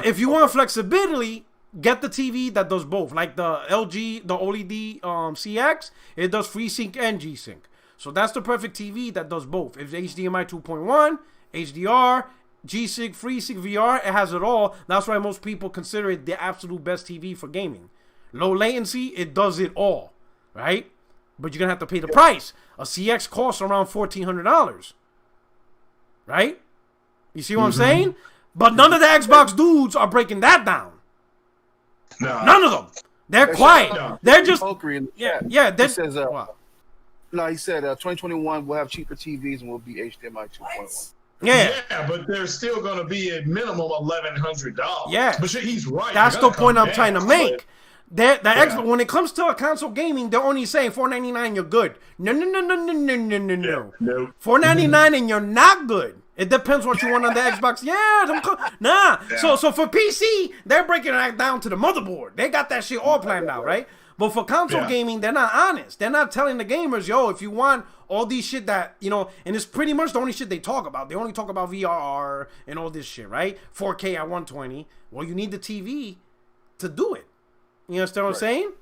if you want flexibility, get the TV that does both, like the LG, the OLED CX. It does FreeSync and G-Sync. So that's the perfect TV that does both. It's HDMI 2.1, HDR, G-Sync, FreeSync, VR. It has it all. That's why most people consider it the absolute best TV for gaming. Low latency, it does it all. Right? But you're going to have to pay the price. A CX costs around $1,400. Right? You see what I'm saying? But none of the Xbox dudes are breaking that down. No. None of them. They're quiet. No. They're just... Yeah. He says, he said 2021 we'll have cheaper TVs and we'll be HDMI 2.1. Yeah, but they're still going to be at minimum $1,100. Yeah. But he's right. That's the point I'm trying to make. When it comes to a console gaming, they're only saying $499 you're good. No. $499 and you're not good. It depends what you want on the Xbox. So for PC, they're breaking it down to the motherboard. They got that shit all planned out, right? But for console gaming, they're not honest. They're not telling the gamers, yo, if you want all these shit that, and it's pretty much the only shit they talk about. They only talk about VRR and all this shit, right? 4K at 120. Well, you need the TV to do it. You understand what I'm saying?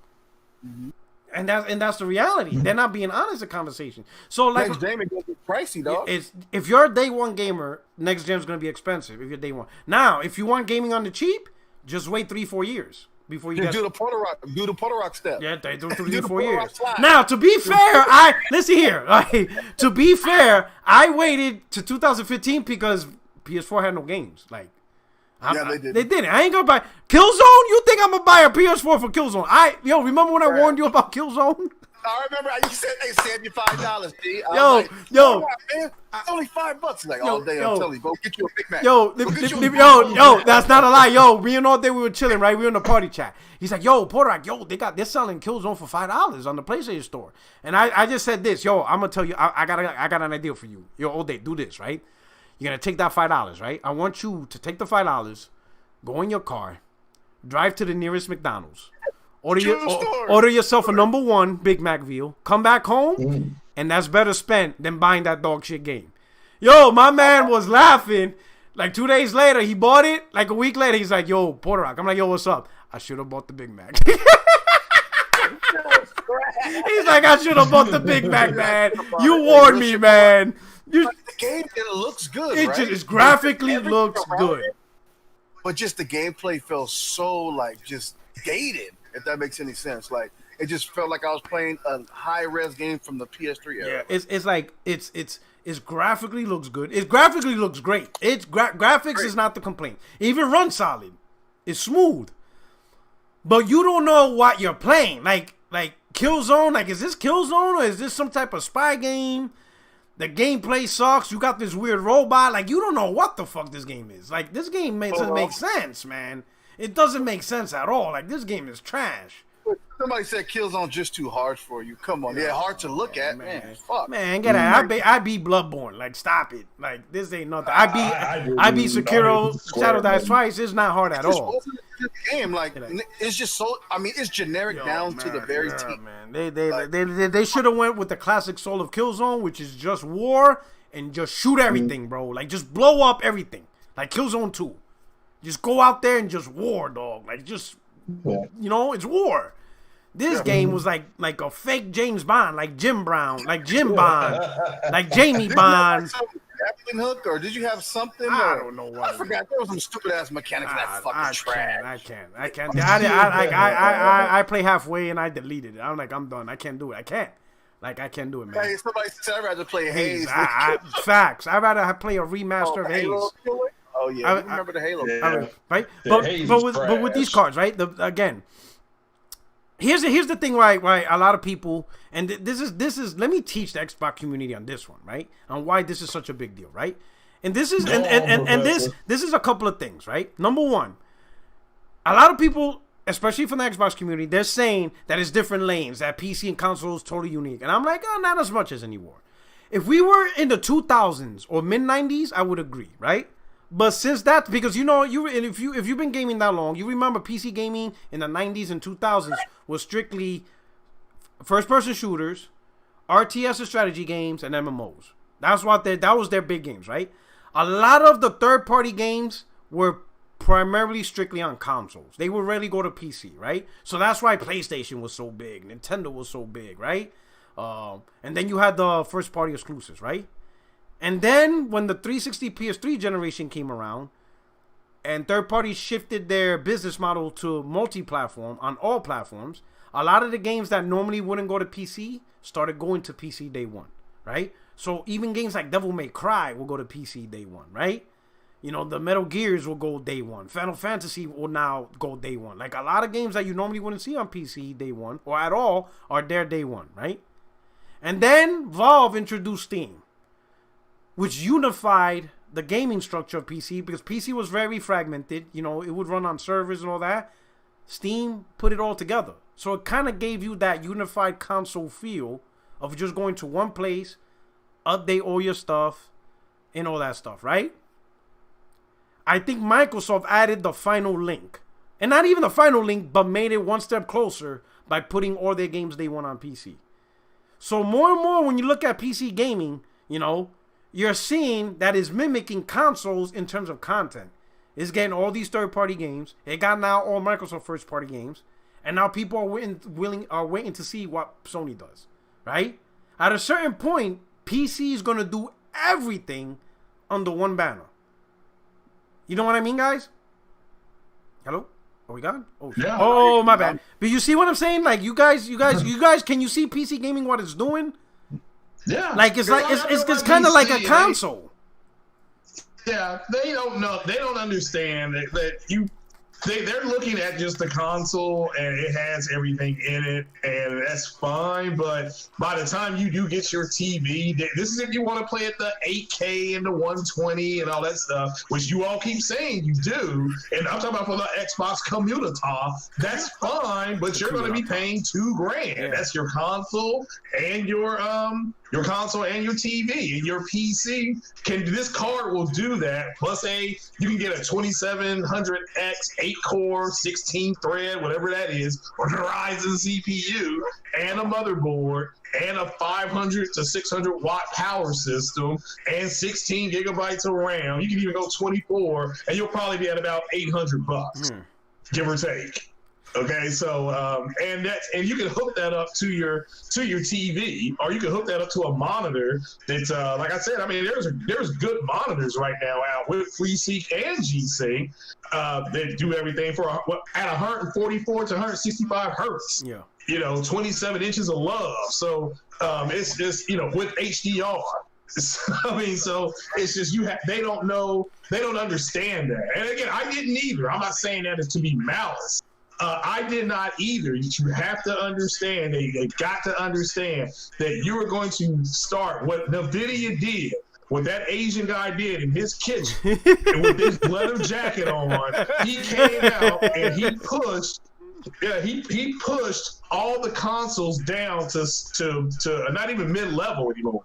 Mm-hmm. And that's the reality. They're not being honest in conversation. So like next gen is gonna be pricey, dog. If you're a day one gamer, next gen is gonna be expensive. If you're day one. Now, if you want gaming on the cheap, just wait 3-4 years before you do the Puerto Rock step. Yeah, they do 3-4 years. Now, to be fair, listen here. To be fair, I waited to 2015 because PS4 had no games. They didn't. I ain't gonna buy Killzone. You think I'm gonna buy a PS4 for Killzone? Remember when I warned you about Killzone? I remember you said, "Hey, save you $5, G." Yo, man, it's only $5. He's like, "Oh, I'm telling you, go get you a Big Mac." Yo, that's not a lie. Yo, me and all day we were chilling, right? We were in the party chat. He's like, "Yo, Portrak, they're selling Killzone for $5 on the PlayStation Store." And I just said this, yo, I'm gonna tell you, I got an idea for you. Yo, all day, do this, right? You're gonna take that $5, right? I want you to take the $5, go in your car, drive to the nearest McDonald's. Order yourself a number 1 Big Mac meal. Come back home, and that's better spent than buying that dog shit game. Yo, my man was laughing. Like 2 days later, he bought it. Like a week later, he's like, "Yo, Portrak." I'm like, "Yo, what's up?" "I should have bought the Big Mac." He's like, "I should have bought the Big Mac, man. You warned me, man." The game, it looks good. It graphically looks good, but just the gameplay feels so like just dated. If that makes any sense, like it just felt like I was playing a high-res game from the PS3 era. Yeah, it's like it's graphically looks good. It graphically looks great. It's graphics is not the complaint. It even runs solid. It's smooth, but you don't know what you're playing. Like Killzone. Like, is this Killzone or is this some type of spy game? The gameplay sucks. You got this weird robot. Like, you don't know what the fuck this game is. Like, this game doesn't make sense, man. It doesn't make sense at all. Like, this game is trash. Somebody said Killzone just too hard for you. Come on. Yeah, hard to look at. Man, fuck. Man, get out. I beat Bloodborne. Like, stop it. Like, this ain't nothing. I beat Sekiro Shadow Die Twice. It's not hard at all. Game, like, it's just so, I mean, it's generic down to the very T. Man. They should have went with the classic soul of Killzone, which is just war and just shoot everything, bro. Like, just blow up everything. Like Killzone 2. Just go out there and just war, dog. Like, just, it's war. This game was like a fake James Bond, like Jim Brown, like Jim Bond, like Jamie Bond. Grappling hook, or did you have something? I don't know what. I forgot. There was some stupid ass mechanics in that fucking trash. I can't. I play halfway and I deleted it. I'm like, I'm done. I can't do it. I can't do it, man. Hey, somebody said I'd rather play Haze. Facts. I'd rather play a remaster of Haze. Oh yeah, I remember the Halo, right? But with these cards, right? Again, here's the thing why a lot of people, and this is let me teach the Xbox community on this one, right? On why this is such a big deal, right? And this is this is a couple of things, right? Number one, a lot of people, especially from the Xbox community, they're saying that it's different lanes, that PC and console is totally unique, and I'm like, oh, not as much as anymore. If we were in the 2000s or mid 90s, I would agree, right? But since that, because if you've been gaming that long, you remember PC gaming in the 90s and 2000s was strictly first-person shooters, RTS and strategy games, and MMOs. That was their big games, right? A lot of the third-party games were primarily strictly on consoles. They would rarely go to PC, right? So that's why PlayStation was so big, Nintendo was so big, right? And then you had the first-party exclusives, right? And then when the 360 PS3 generation came around and third parties shifted their business model to multi-platform on all platforms, a lot of the games that normally wouldn't go to PC started going to PC day one, right? So even games like Devil May Cry will go to PC day one, right? The Metal Gears will go day one. Final Fantasy will now go day one. Like, a lot of games that you normally wouldn't see on PC day one or at all are there day one, right? And then Valve introduced Steam, which unified the gaming structure of PC, because PC was very fragmented. It would run on servers and all that. Steam put it all together. So it kind of gave you that unified console feel of just going to one place, update all your stuff, and all that stuff, right? I think Microsoft added the final link. And not even the final link, but made it one step closer by putting all their games they want on PC. So more and more, when you look at PC gaming, you're seeing that is mimicking consoles in terms of content. It's getting all these third-party games. It got now all Microsoft first-party games. And now people are waiting to see what Sony does, right? At a certain point, PC is going to do everything under one banner. You know what I mean, guys? Hello? Are we gone? Oh, yeah. Oh, my bad. But you see what I'm saying? Like, you guys, can you see PC gaming what it's doing? Yeah, like it's kind of like a console. Yeah, they don't know. They don't understand that you They're looking at just the console, and it has everything in it, and that's fine. But by the time you do get your TV, this is if you want to play at the 8K and the 120 and all that stuff, which you all keep saying you do. And I'm talking about for the Xbox commuter, that's fine, but you're going to be paying $2,000. Yeah. That's your console and your console and your TV and your PC. This card will do that. Plus you can get a 2700X 8-core 16-thread, whatever that is, or Ryzen CPU and a motherboard and a 500 to 600 watt power system and 16 gigabytes of RAM. You can even go 24, and you'll probably be at about $800, give or take. Okay, so and you can hook that up to your TV, or you can hook that up to a monitor. That's like I said, I mean, there's good monitors right now out with FreeSync and G-Sync that do everything for at 144 to 165 hertz. Yeah, 27 inches of love. So it's just with HDR. I mean, so it's just they don't know, they don't understand that. And again, I didn't either. I'm not saying that to be malice. I did not either. You have to understand, they got to understand that you are going to start what Nvidia did, what that Asian guy did in his kitchen and with his leather jacket on. He came out and he pushed all the consoles down to not even mid-level anymore.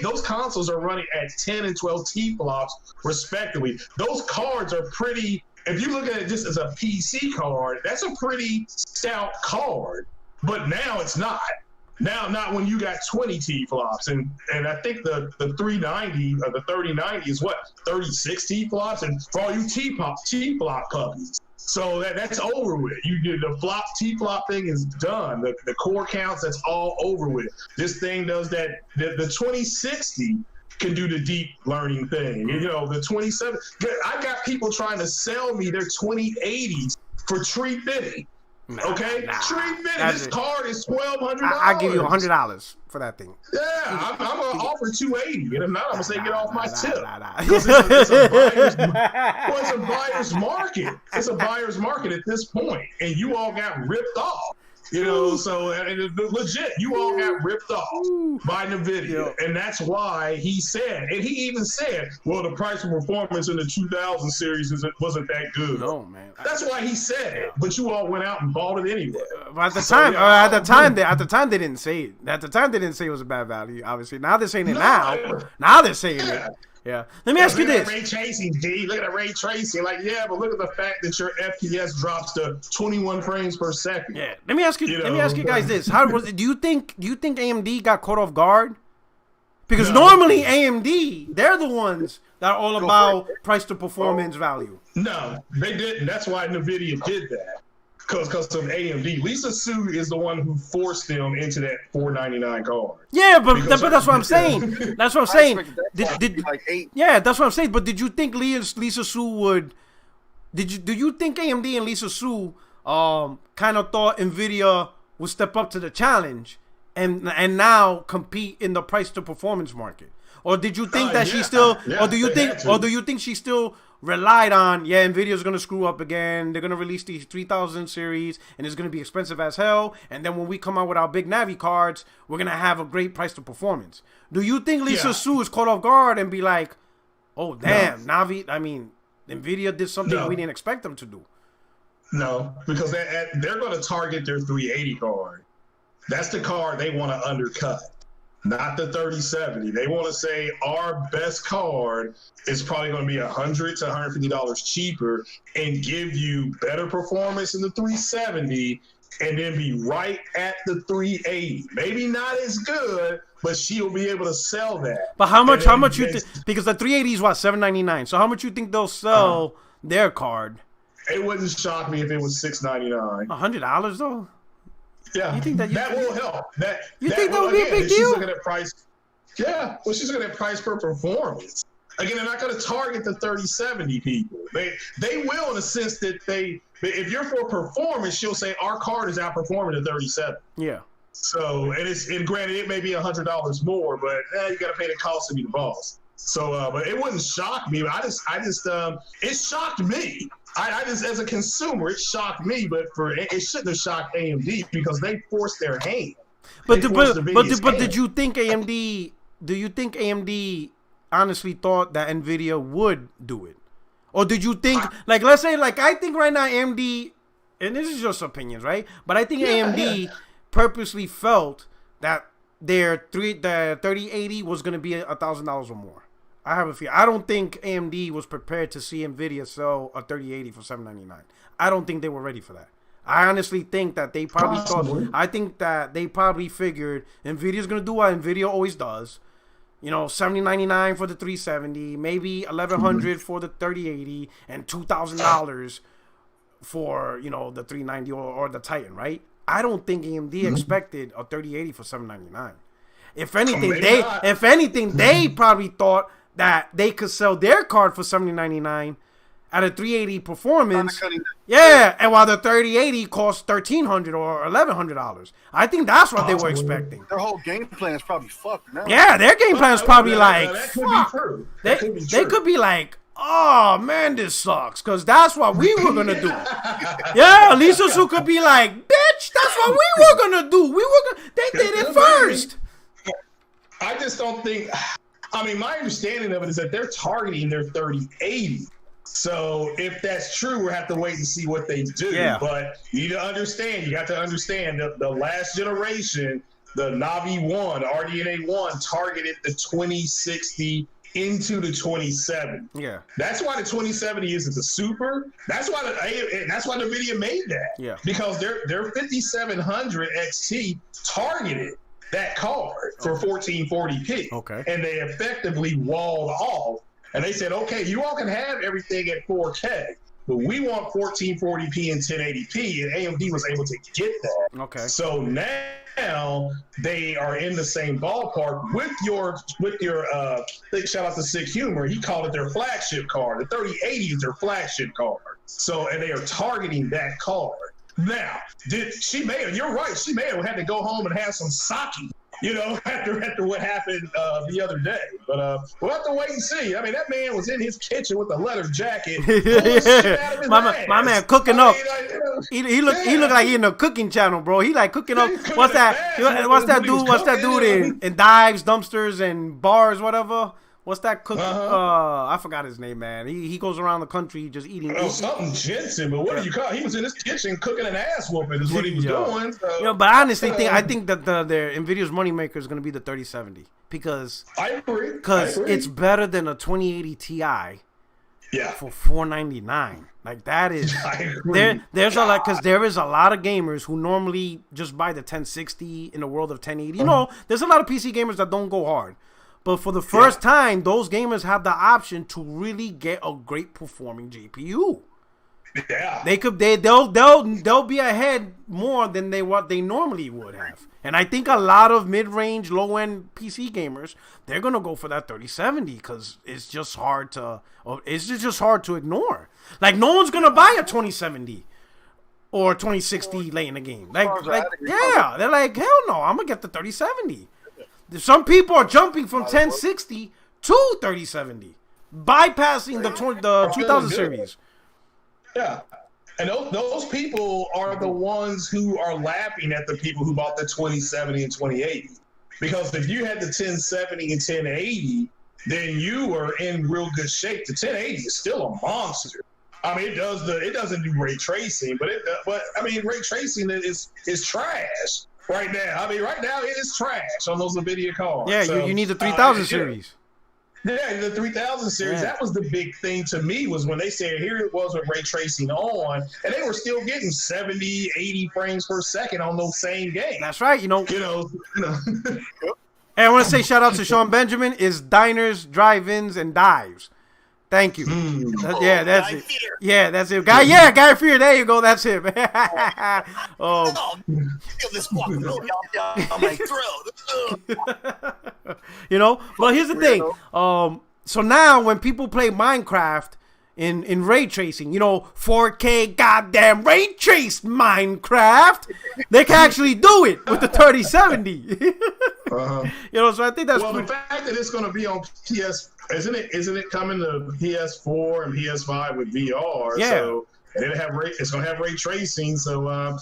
Those consoles are running at 10 and 12 T-flops respectively. Those cards are pretty. If you look at it just as a PC card, that's a pretty stout card. But now it's not. Now, not when you got 20 T-flops. And I think the 390 or the 3090 is 36 T-flops? And for all you T-flop puppies. So that's over with. The T-flop thing is done. The core counts, that's all over with. This thing does that. The 2060 can do the deep learning thing. The 27. I got people trying to sell me their 2080s for tree fitting. Okay, tree fitting. This card is $1,200. I'll give you $100 for that thing. Yeah, I'm gonna offer $280, and if not, I'm gonna say get off my tip. It's a buyer's market. It's a buyer's market at this point, and you all got ripped off. So and legit, you all got ripped off by Nvidia, and that's why he said, and he even said, well, the price of performance in the 2000 series wasn't that good. No, man. That's why he said it, but you all went out and bought it anyway. At the time, they didn't say it. At the time, they didn't say it was a bad value. Obviously, now they're saying it. Now they're saying it. Yeah. Let me ask you this. Look at ray tracing, D. Look at the ray tracing. But look at the fact that your FPS drops to 21 frames per second. Yeah. Let me ask you guys this. Do you think AMD got caught off guard? Because normally AMD, they're the ones that are all about price to performance value. No, they didn't. That's why Nvidia did that. Because of AMD. Lisa Su is the one who forced them into that $499 card. Yeah, but that's what I'm saying. That's what I'm saying. Yeah, that's what I'm saying. But did you think Lisa Su would? Do you think AMD and Lisa Su kind of thought Nvidia would step up to the challenge and now compete in the price to performance market? Or did you think that she still? Or do you think she still relied on, Nvidia's going to screw up again. They're going to release these 3000 series, and it's going to be expensive as hell. And then when we come out with our big Navi cards, we're going to have a great price to performance. Do you think Lisa Su is caught off guard and be like, oh, damn, Nvidia did something we didn't expect them to do? No, because they're going to target their 380 card. That's the card they want to undercut. Not the 3070. They want to say our best card is probably going to be $100 to $150 cheaper and give you better performance in the 370 and then be right at the 380. Maybe not as good, but she'll be able to sell that. But how much you think? Because the 380 is $799. So how much you think they'll sell their card? It wouldn't shock me if it was $699. $100 though? Yeah, you think that will help. You think that would be a big deal? She's looking at price. Yeah, well, she's looking at price per performance. Again, they're not going to target the 3070 people. They will in a sense that if you're for performance, she'll say our card is outperforming the 37. Yeah. So and granted, it may be $100 more, but you got to pay the cost to be the boss. So, but it wouldn't shock me. It shocked me. I just, as a consumer, it shocked me. But it shouldn't have shocked AMD because they forced their hand. But did you think AMD? Do you think AMD honestly thought that Nvidia would do it, or did you think like let's say like I think right now AMD, and this is just opinions, right? But I think AMD purposely felt that their 3080 was going to be $1,000 or more. I have a fear. I don't think AMD was prepared to see Nvidia sell a 3080 for $799. I don't think they were ready for that. I honestly think that they probably thought. I think that they probably figured Nvidia's gonna do what Nvidia always does. You know, $70.99 for the 370, maybe $1,100 for the 3080, and $2,000 for the 390 or the Titan, right? I don't think AMD expected a 3080 for $799. If anything, they probably thought that they could sell their card for $70.99 at a 380 performance. Yeah, and while the 3080 costs $1,300 or $1,100. I think that's what they were expecting. Their whole game plan is probably fucked now. Yeah, their game plan is probably like, that could be true. They could be like, oh man, this sucks, because that's what we were gonna do. Yeah, Lisa Su could be like, bitch, that's what we were gonna do. They did it first. I just don't think. I mean, my understanding of it is that they're targeting their 3080. So if that's true, we'll have to wait and see what they do. Yeah. But you got to understand that the last generation, the Navi 1, RDNA 1, targeted the 2060 into the 2070. Yeah. That's why the 2070 isn't the super. That's why Nvidia made that. Yeah. Because their 5700 XT targeted that card for 1440p. Okay. And they effectively walled off. And they said, okay, you all can have everything at 4K, but we want 1440p and 1080p, and AMD was able to get that. Okay. So now they are in the same ballpark with your shout out to Sick Humor. He called it their flagship card. The 3080 is their flagship card. So, and they are targeting that card. Now, you're right, she may have had to go home and have some sake, after what happened the other day. But we'll have to wait and see. I mean, that man was in his kitchen with a leather jacket. My man cooking up. He looked like he in a cooking channel, bro. He like cooking up. What's that dude in dives, dumpsters, and bars, whatever? What's that cook? I forgot his name, man. He goes around the country just eating. Something Jensen, but what do you call it? He was in his kitchen cooking an ass whooping is what he was doing. So, but I honestly think that their Nvidia's moneymaker is going to be the 3070 because I agree. Because it's better than a 2080 Ti. Yeah. For $499. Like that is there's a lot, because there is a lot of gamers who normally just buy the 1060 in the world of 1080. There's a lot of PC gamers that don't go hard. But for the first time, those gamers have the option to really get a great performing GPU. Yeah, they'll be ahead more than what they normally would have. And I think a lot of mid-range, low-end PC gamers, they're gonna go for that 3070 because it's just hard to ignore. Like no one's gonna buy a 2070 or 2060 late in the game. They're like, hell no, I'm gonna get the 3070. Some people are jumping from 1060 to 3070, bypassing the 2000 series. Yeah, and those people are the ones who are laughing at the people who bought the 2070 and 2080. Because if you had the 1070 and 1080, then you were in real good shape. The 1080 is still a monster. I mean, it doesn't do ray tracing, but ray tracing is trash. Right now, right now it is trash on those Nvidia cards. Yeah, so, you need the 3000 series. Yeah, the 3000 series. Yeah. That was the big thing to me was when they said here it was with ray tracing on, and they were still getting 70, 80 frames per second on those same games. That's right. Hey, I want to say shout out to Sean Benjamin. Is diners, drive-ins, and dives. Thank you. That's it. Fear. Yeah, that's it. Guy Fear. There you go. That's him. Feel this walking on my throat. But here's the thing. So now when people play Minecraft, in ray tracing. 4K goddamn ray traced Minecraft. They can actually do it with the 3070. So I think that's the fact that it's going to be on PS, isn't it coming to PS4 and PS5 with VR? Yeah. So, and it's going to have ray tracing. So I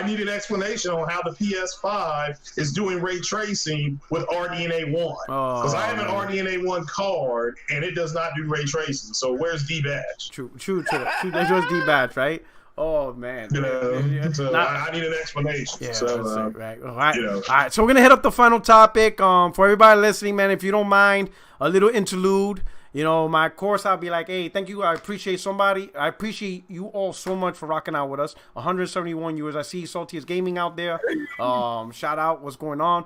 need an explanation on how the PS5 is doing ray tracing with RDNA 1. Because I have an RDNA 1 card and it does not do ray tracing. So where's D-Badge? True. There's just D-Badge, right? Oh man. So I need an explanation. Yeah, so, that's it, right. All right. So we're gonna hit up the final topic. For everybody listening, man, if you don't mind, a little interlude. My course, I'll be like, hey, thank you. I appreciate you all so much for rocking out with us. 171 viewers. I see Saltiest Gaming out there. Shout out. What's going on?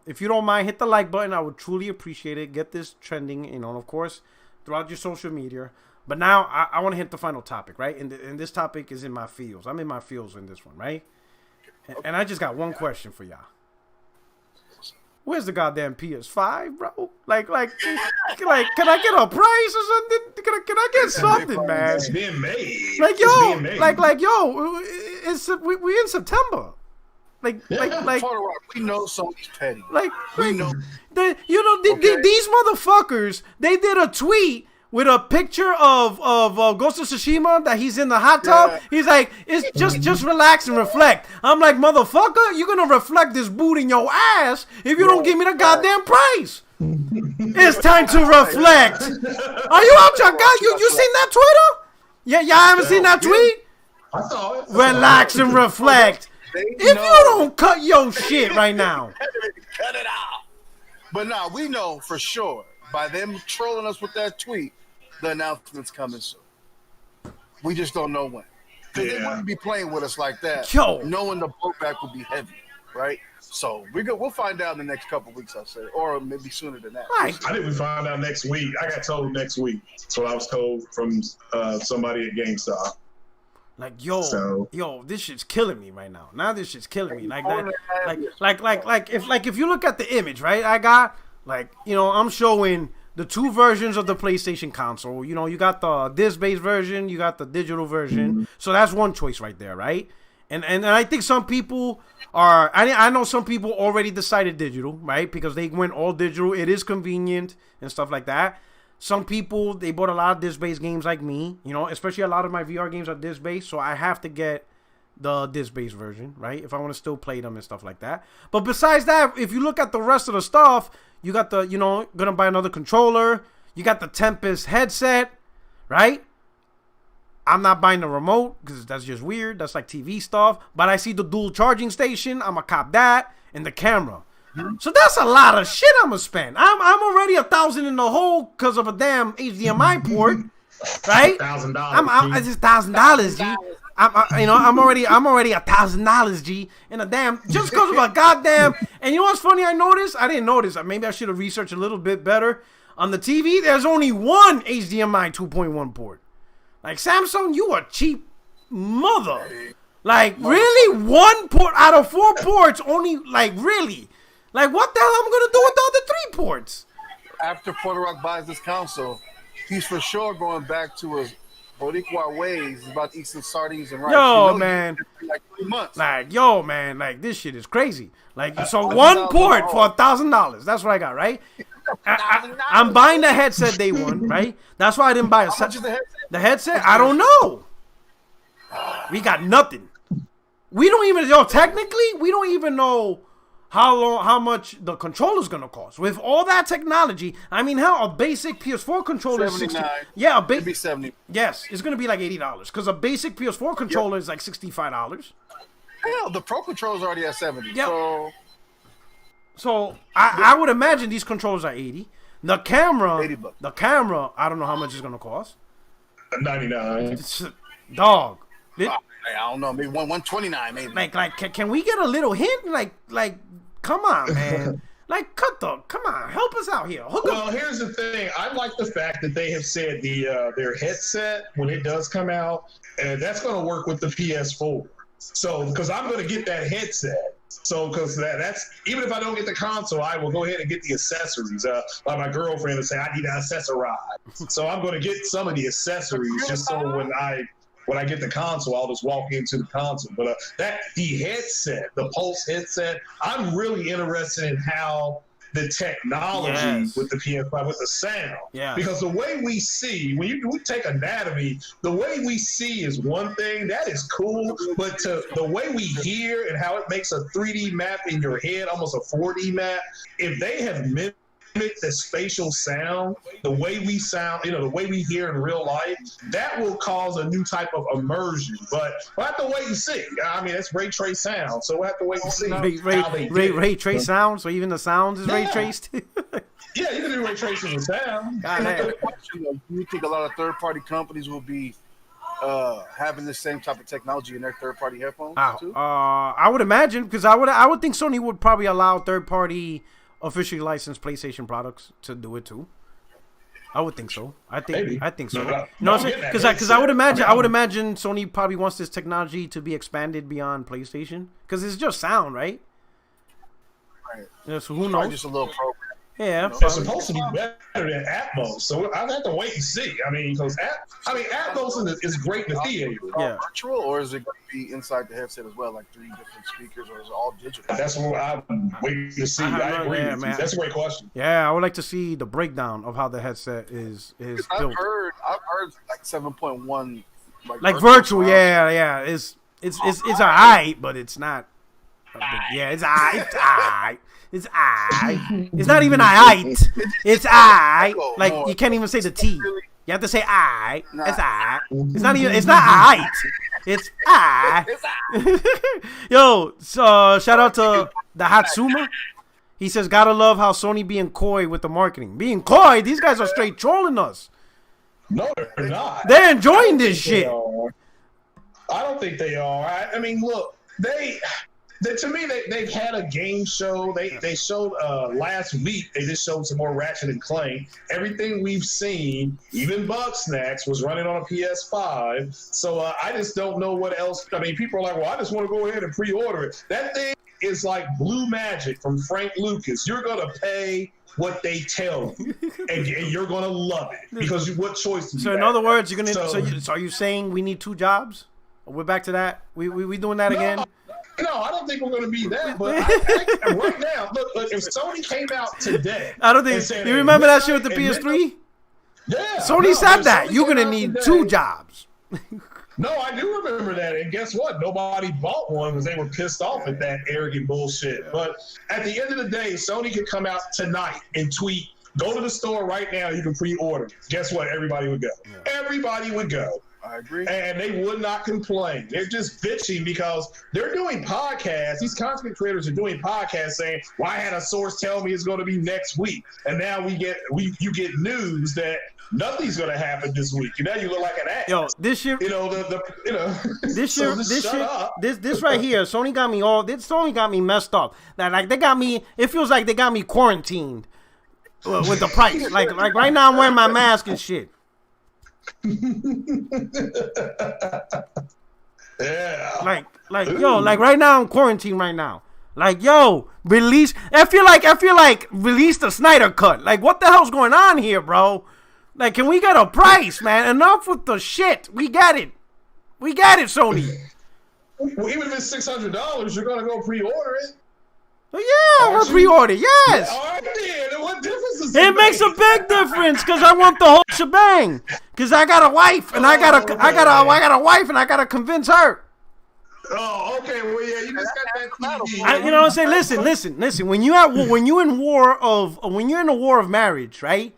If you don't mind, hit the like button. I would truly appreciate it. Get this trending, of course, throughout your social media. But now I want to hit the final topic, right? And this topic is in my fields. I'm in my fields in this one, right? And I just got one question for y'all. Where's the goddamn PS5, bro? Like, can I get a price or something? Can I get something, man? It's being made. We in September. Like, we know Sony's petty. We know. These motherfuckers, they did a tweet with a picture of Ghost of Tsushima that he's in the hot tub. Yeah. He's like, it's just relax and reflect. I'm like, motherfucker, you're gonna reflect this boot in your ass if you don't give me the goddamn price. It's time to reflect. Are you out your guy? You seen that Twitter? Yeah, y'all haven't seen that tweet? I saw it. Relax and reflect. If you don't cut your shit right now. Cut it out. But now we know for sure by them trolling us with that tweet, the announcement's coming soon. We just don't know when. Because they wouldn't be playing with us like that, knowing the blowback would be heavy, right? So we'll find out in the next couple of weeks, I'll say, or maybe sooner than that. I think we find out next week. I got told next week. That's what I was told from somebody at GameStop. Like, yo, this shit's killing me right now. Now this shit's killing me. If you look at the image, right? I got I'm showing the two versions of the PlayStation console. You got the disc-based version, you got the digital version. Mm-hmm. So that's one choice right there, right? And I think some people are. I know some people already decided digital, right? Because they went all digital. It is convenient and stuff like that. Some people, they bought a lot of disc-based games like me, especially a lot of my VR games are disc-based, so I have to get the disc-based version, right? If I want to still play them and stuff like that. But besides that, if you look at the rest of the stuff, you got the, gonna buy another controller, you got the Tempest headset, right? I'm not buying the remote because that's just weird. That's like TV stuff. But I see the dual charging station. I'm gonna cop that and the camera. So that's a lot of shit I'm gonna spend. I'm already $1,000 in the hole because of a damn HDMI port, right? $1,000. It's just $1,000, G. I'm already $1,000, G, in a damn just because of a goddamn. And you know what's funny? I didn't notice. Maybe I should have researched a little bit better. On the TV, there's only one HDMI 2.1 port. Like, Samsung, you a cheap mother. Like, really? One port out of 4 ports? Only, really? Like, what the hell am I going to do with the other 3 ports? After Puerto Rock buys this console, he's for sure going back to his Boricua ways. He's about to eat some sardines and rice. Yo, man. Like 3 months. This shit is crazy. So one port for $1,000. That's what I got, right? I'm buying the headset day one, right? That's why I didn't buy a set. How much is the headset? The headset? I don't know. We got nothing. We don't even technically, we don't even know how much the controller's gonna cost. With all that technology, hell, a basic PS4 controller is $60. Yeah, maybe $70. Yes, it's gonna be like $80 because a basic PS4 controller is like $65. Hell, the Pro controller's already at $70. Yep. So I would imagine these controllers are $80. The camera, I don't know how much it's gonna cost. $99. Dog. I don't know, maybe $129, maybe. Can we get a little hint? Come on, man. Come on, help us out here. Here's the thing. I like the fact that they have said their headset, when it does come out, that's going to work with the PS4. So, because I'm going to get that headset, So, because that's even if I don't get the console, I will go ahead and get the accessories. Like my girlfriend would say, I need to accessorize. So I'm going to get some of the accessories just so when I get the console, I'll just walk into the console. But the headset, the Pulse headset, I'm really interested in how the technology with the PS5, with the sound. Yeah. Because the way we see, when we take anatomy, the way we see is one thing, that is cool, but the way we hear and how it makes a 3D map in your head, almost a 4D map, if they have mimicked the spatial sound, the way we sound, the way we hear in real life, that will cause a new type of immersion. But we'll have to wait and see. I mean, it's ray trace sound, so we'll have to wait and see. Ray trace sound, so even the sounds is ray traced. Yeah, you can do ray tracing with sound. Do you think a lot of third-party companies will be having the same type of technology in their third-party headphones too? I would imagine, because I would think Sony would probably allow third-party officially licensed PlayStation products to do it too. I would think so. I think so. Because I would imagine Sony probably wants this technology to be expanded beyond PlayStation, because it's just sound, right? Right. Yeah, so who knows? Just a little program. Yeah, it's supposed to be better than Atmos, so I have to wait and see. I mean, because Atmos is great in the theater. Virtual, or is it going to be inside the headset as well, like 3 different speakers, or is it all digital? That's what I'm waiting to see. I agree with you. That's a great question. Yeah, I would like to see the breakdown of how the headset is built. I've heard like 7.1, like virtual. Yeah, it's alright, but it's not. It's alright. It's I. It's not even I. It's I. Like you can't even say the T. You have to say I. It's I. It's not even. It's not I. It's I. Yo, so shout out to the Hatsuma. He says, "Gotta love how Sony being coy with the marketing. Being coy. These guys are straight trolling us. No, they're not. They're enjoying this shit. I don't think they are. I mean, look, to me, they've had a game show. They showed last week. They just showed some more Ratchet and Clank. Everything we've seen, even Bugsnax, was running on a PS5. So I just don't know what else. I mean, people are like, "Well, I just want to go ahead and pre-order it." That thing is like blue magic from Frank Lucas. You're gonna pay what they tell you, and you're gonna love it because what choice? So in other words, you're gonna. So are you saying we need 2 jobs? We're back to that. We doing that again? No, I don't think we're going to be that. But right now, look, if Sony came out today, I don't think you remember that shit with the PS3. Yeah, Sony said that you're going to need today, 2 jobs. No, I do remember that, and guess what? Nobody bought one because they were pissed off at that arrogant bullshit. But at the end of the day, Sony could come out tonight and tweet, "Go to the store right now. You can pre-order." Guess what? Everybody would go. Yeah. Everybody would go. I agree. And they would not complain. They're just bitching because they're doing podcasts. These content creators are doing podcasts saying, "Well, I had a source tell me it's going to be next week," and now you get news that nothing's going to happen this week. And now you look like an ass. Yo, this year, this year, this right here, Sony got me messed up. Like they got me. It feels like they got me quarantined with the price. like right now, I'm wearing my mask and shit. Yeah. Like right now I'm quarantined right now. Like, yo, release. I feel like release the Snyder cut. Like, what the hell's going on here, bro? Like, can we get a price, man? Enough with the shit. We got it, Sony. Well, even if it's $600, you're gonna go pre-order it. Yeah, we're pre-order. Yes. All right, then. What difference does it makes a big difference because I want the whole shebang. Because I got a wife and I got a wife and I gotta convince her. Oh, okay. Well, yeah, you just got that TV. You know what I'm saying? Listen. When you're in a war of marriage, right?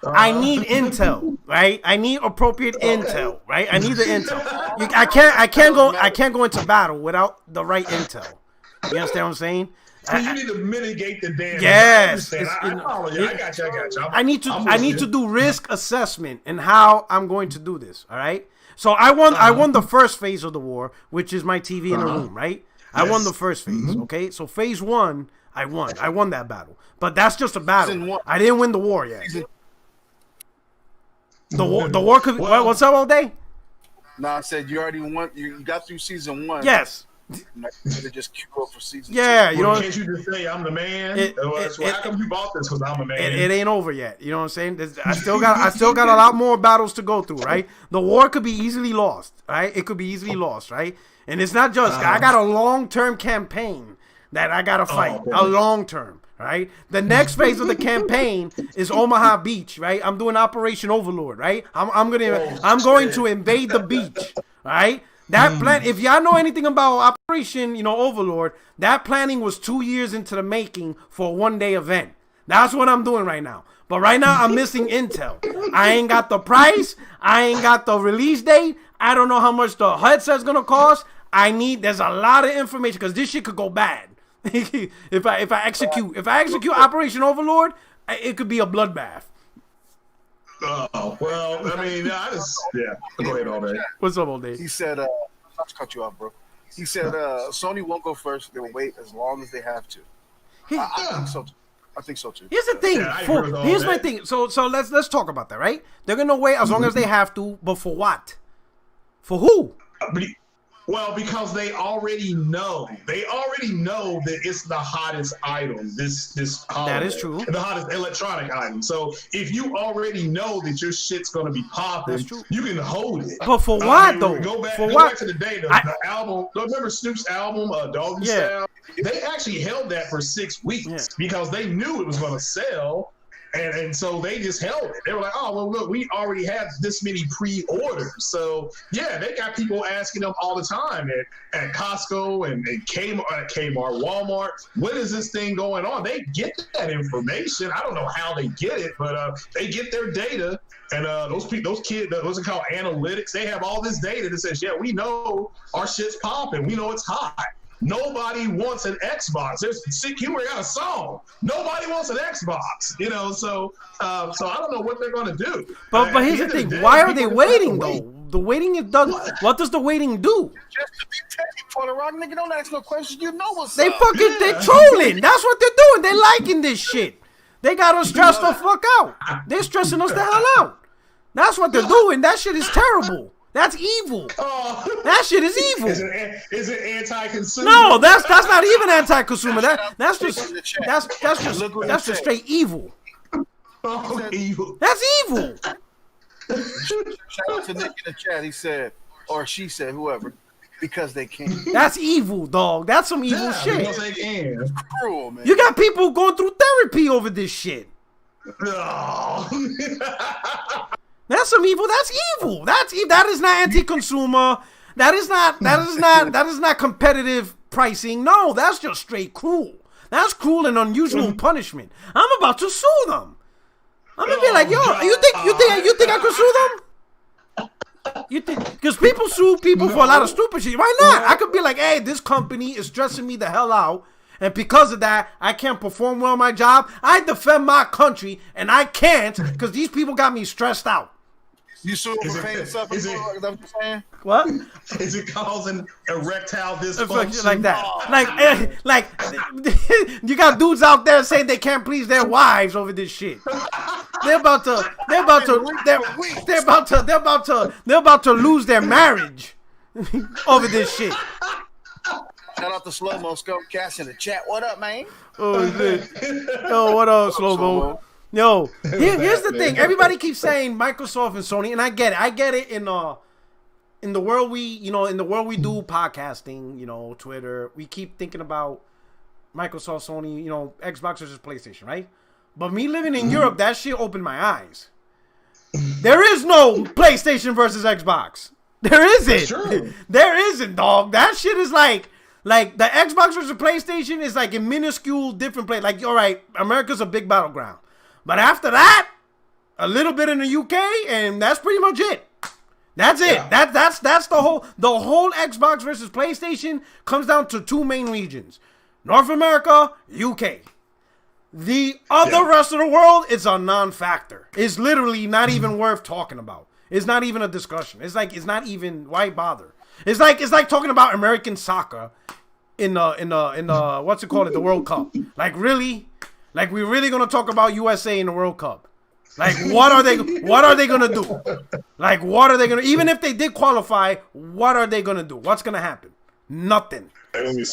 I need intel, right? I need appropriate intel, right? I need the intel. I can't go into battle without the right intel. You understand what I'm saying? So you need to mitigate the damage. Yes, I got you. I need to do risk assessment and how I'm going to do this. All right. So I won the first phase of the war, which is my TV in the room. Right. Yes. I won the first phase. Mm-hmm. Okay. So phase 1, I won. I won that battle. But that's just a battle. I didn't win the war yet. The war could. What's up all day? No, I said you already won. You got through season 1. Yes. They just queue up for season 2. Yeah, you know. Can't you just say I'm the man? How come you bought this? Because I'm a man. It ain't over yet. You know what I'm saying? I still got a lot more battles to go through, right? The war could be easily lost, right? It could be easily lost, right? And it's not just I got a long-term campaign that I gotta fight, a long-term, right? The next phase of the campaign is Omaha Beach, right? I'm doing Operation Overlord, right? I'm going to invade the beach, right? That plan, if y'all know anything about Operation, Overlord, that planning was 2 years into the making for a one-day event. That's what I'm doing right now. But right now, I'm missing intel. I ain't got the price. I ain't got the release date. I don't know how much the headset's gonna cost. There's a lot of information because this shit could go bad. if I execute Operation Overlord, it could be a bloodbath. Oh, well, I mean, go ahead all day. What's up all day? He said, not to cut you off, bro. He said, Sony won't go first. They will wait as long as they have to. I think so too. Here's the thing. Here's my thing. So let's talk about that, right? They're gonna wait as long as they have to, but for what? For who? Well, because they already know. They already know that it's the hottest item this holiday. That is true. The hottest electronic item. So if you already know that your shit's gonna be popping, you can hold it. But for what though? Go back to the day. The album. Remember Snoop's album, Doggy Style? They actually held that for 6 weeks because they knew it was gonna sell. And so they just held it. They were like, oh, well, look, we already have this many pre-orders. So, yeah, they got people asking them all the time at Costco and Kmart, Walmart, when is this thing going on? They get that information. I don't know how they get it, but they get their data. And those kids, those are called analytics. They have all this data that says, yeah, we know our shit's popping. We know it's hot. Nobody wants an Xbox. There's Sick Humor got a song. Nobody wants an Xbox, so I don't know what they're gonna do. But here's the thing: why are they waiting though? The waiting is done. What does the waiting do? Just to be petty, Puerto Rock nigga. Don't ask no questions. You know what's they up. They trolling. That's what they're doing. They liking this shit. They got us stressed the fuck out. They're stressing us the hell out. That's what they're doing. That shit is terrible. That's evil. That shit is evil. Is it anti-consumer? No, that's not even anti-consumer. That's just straight evil. Evil. That's evil. Shout out to Nick in the chat. He said, or she said, whoever, because they can. That's evil, dog. That's some evil shit. Because they can. It's cruel, man. You got people going through therapy over this shit. Oh. That's some evil. That's evil. That is not anti-consumer. That is not competitive pricing. No, that's just straight cruel. That's cruel and unusual punishment. I'm about to sue them. I'm gonna be like, yo, you think I could sue them? You think? Because people sue people for a lot of stupid shit. Why not? I could be like, hey, this company is stressing me the hell out. And because of that, I can't perform well on my job. I defend my country, and I can't because these people got me stressed out. You sue them for paying stuff? Is that what you're saying? What? Is it causing erectile dysfunction? Like that. Like you got dudes out there saying they can't please their wives over this shit. They're about to lose their marriage over this shit. Shout out to Slow Mo Scumcast in the chat. What up, man? Oh shit. Yo, what up, Slow Mo? Yo, here's the thing. Everybody keeps saying Microsoft and Sony, and I get it. I get it in the world we do podcasting, Twitter. We keep thinking about Microsoft, Sony, Xbox versus PlayStation, right? But me living in Europe, that shit opened my eyes. There is no PlayStation versus Xbox. There isn't. There isn't, dog. That shit is like the Xbox versus PlayStation is like a minuscule different place. Like, all right, America's a big battleground. But after that, a little bit in the UK, and that's pretty much it. That's it. Yeah. That's the whole Xbox versus PlayStation comes down to two main regions. North America, UK. The other rest of the world is a non-factor. It's literally not even worth talking about. It's not even a discussion. It's not even, why bother? It's like talking about American soccer in the what's it called, the World Cup. Like, really? Like, we're really gonna talk about USA in the World Cup? Like, what are they gonna do? Like, what are they gonna, even if they did qualify, what are they gonna do? What's gonna happen? Nothing.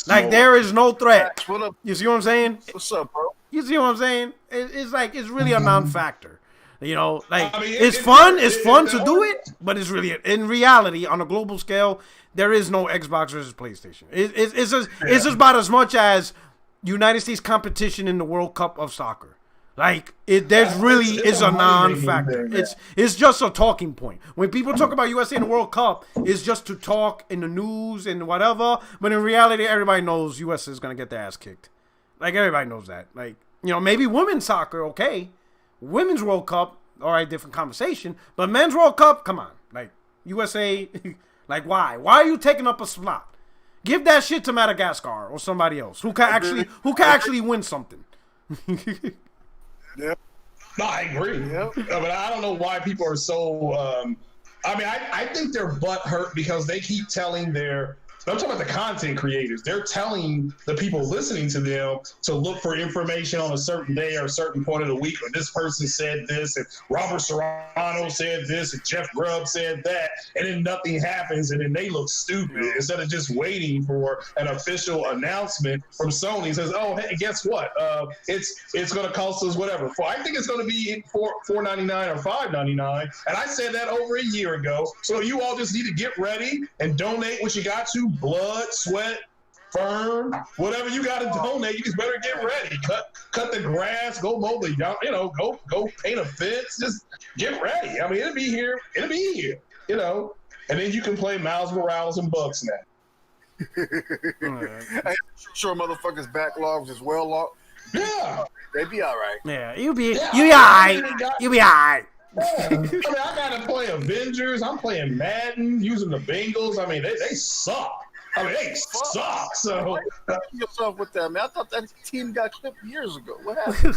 Like there is no threat. What up? You see what I'm saying? What's up, bro? You see what I'm saying? It's like it's really a non-factor. You know, like I mean, it's fun. It's fun to do it, but it's really in reality on a global scale. There is no Xbox versus PlayStation. It's just about as much as United States competition in the World Cup of soccer. Like there's really is a non-factor. It's just a talking point. When people talk about USA in the World Cup, it's just to talk in the news and whatever. But in reality, everybody knows USA is gonna get their ass kicked. Like everybody knows that. Like maybe women's soccer, okay, women's World Cup, all right, different conversation. But men's World Cup, come on, like USA, like why? Why are you taking up a slot? Give that shit to Madagascar or somebody else who can actually win something. Yeah. No, I agree. But I don't know why people are so. I think they're butthurt because they keep telling their. I'm talking about the content creators. They're telling the people listening to them to look for information on a certain day or a certain point of the week. Or this person said this, and Robert Serrano said this, and Jeff Grubb said that, and then nothing happens, and then they look stupid instead of just waiting for an official announcement from Sony. It says, "Oh, hey, guess what? It's going to cost us whatever. I think it's going to be $4.99 or $5.99." And I said that over a year ago. So you all just need to get ready and donate what you got to. Blood, sweat, firm, whatever you got to donate, you just better get ready. Cut the grass, go mow the yard, go paint a fence. Just get ready. I mean, it'll be here. And then you can play Miles Morales and Bugsnax. I'm sure motherfuckers' backlogs is well locked. Yeah, they be all right. Yeah, you be all right. You be all right. Yeah. I mean, I gotta play Avengers. I'm playing Madden, using the Bengals. I mean, they suck. They suck. So yourself with that, man. I thought that team got clipped years ago. What happened?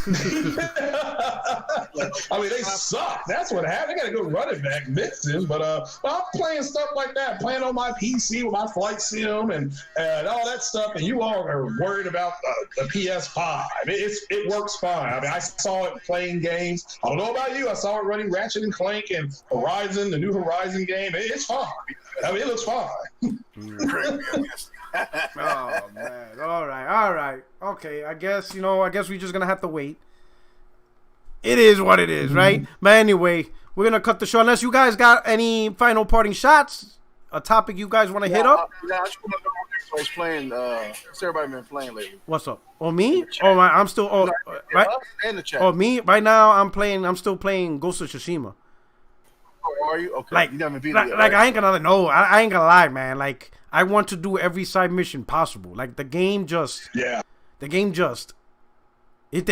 They suck. That's what happened. They got a good running back, Mixon. But I'm playing stuff like that, playing on my PC with my flight sim and all that stuff. And you all are worried about the PS5. It works fine. I mean, I saw it playing games. I don't know about you. I saw it running Ratchet and Clank and Horizon, the new Horizon game. It's fine. I mean, it looks fine. Oh man! All right. Okay, I guess we're just gonna have to wait. It is what it is, right? But anyway, we're gonna cut the show. Unless you guys got any final parting shots, a topic you guys want to hit up. I just want to know what was playing. What's everybody been playing lately? What's up? Oh, me? Oh, I'm still. Oh, right. In the chat. Oh, me? Right now, I'm still playing Ghost of Tsushima. Oh, are you? Okay. Like, you never beat it yet, right? I ain't gonna lie, man. Like, I want to do every side mission possible. Like, the game just. They